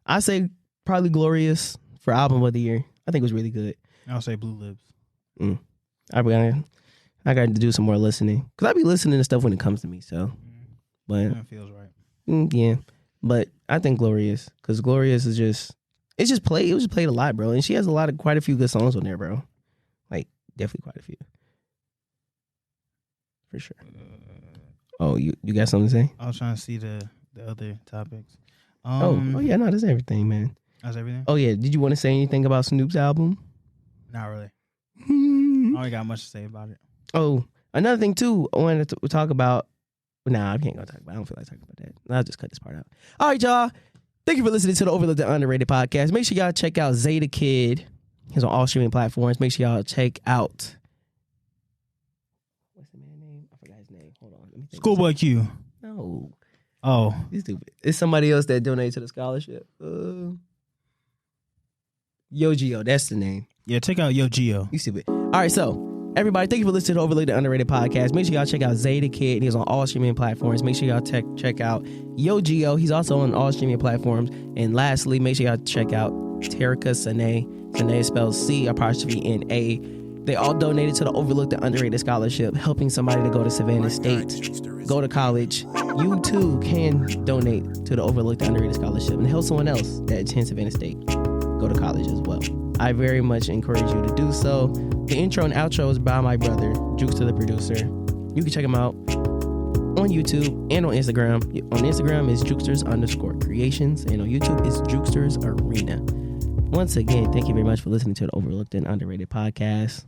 I say probably Glorious for Album of the Year. I think it was really good. I'll say Blue Lips. I got to do some more listening because I be listening to stuff when it comes to me. So, but That feels right. yeah, but I think Glorious because Glorious is it was just played a lot, bro, and she has quite a few good songs on there, bro. Like definitely quite a few, for sure. Oh, you got something to say? I was trying to see the other topics. Oh yeah, no, that's everything, man. That's everything? Oh yeah, did you want to say anything about Snoop's album? Not really. I don't got much to say about it. Oh, another thing too, I wanted to talk about. Nah, I can't go talk about. I don't feel like talking about that. I'll just cut this part out. All right, y'all. Thank you for listening to the Overlooked and Underrated podcast. Make sure y'all check out Zeta Kid. He's on all streaming platforms. Make sure y'all check out. What's the man's name? I forgot his name. Hold on. Let me think. Schoolboy Q. No. Oh. He's stupid. It's somebody else that donated to the scholarship. Yo Geo, that's the name. Yeah, check out Yo Geo. You stupid. All right, so everybody, thank you for listening to the Overlooked and Underrated podcast. Make sure y'all check out Zay the Kid. He's on all streaming platforms. Make sure y'all check out Yo Geo. He's also on all streaming platforms. And lastly, make sure y'all check out Terica Sane. Sane is spelled C''NA. They all donated to the Overlooked and Underrated scholarship, helping somebody to go to Savannah State, go to college. You too can donate to the Overlooked and Underrated scholarship and help someone else that attends Savannah State go to college as well. I very much encourage you to do so. The intro and outro is by my brother, Jukester the producer. You can check him out on YouTube and on Instagram. On Instagram is Jukesters_creations, and on YouTube is Jukesters Arena. Once again, thank you very much for listening to the Overlooked and Underrated podcast.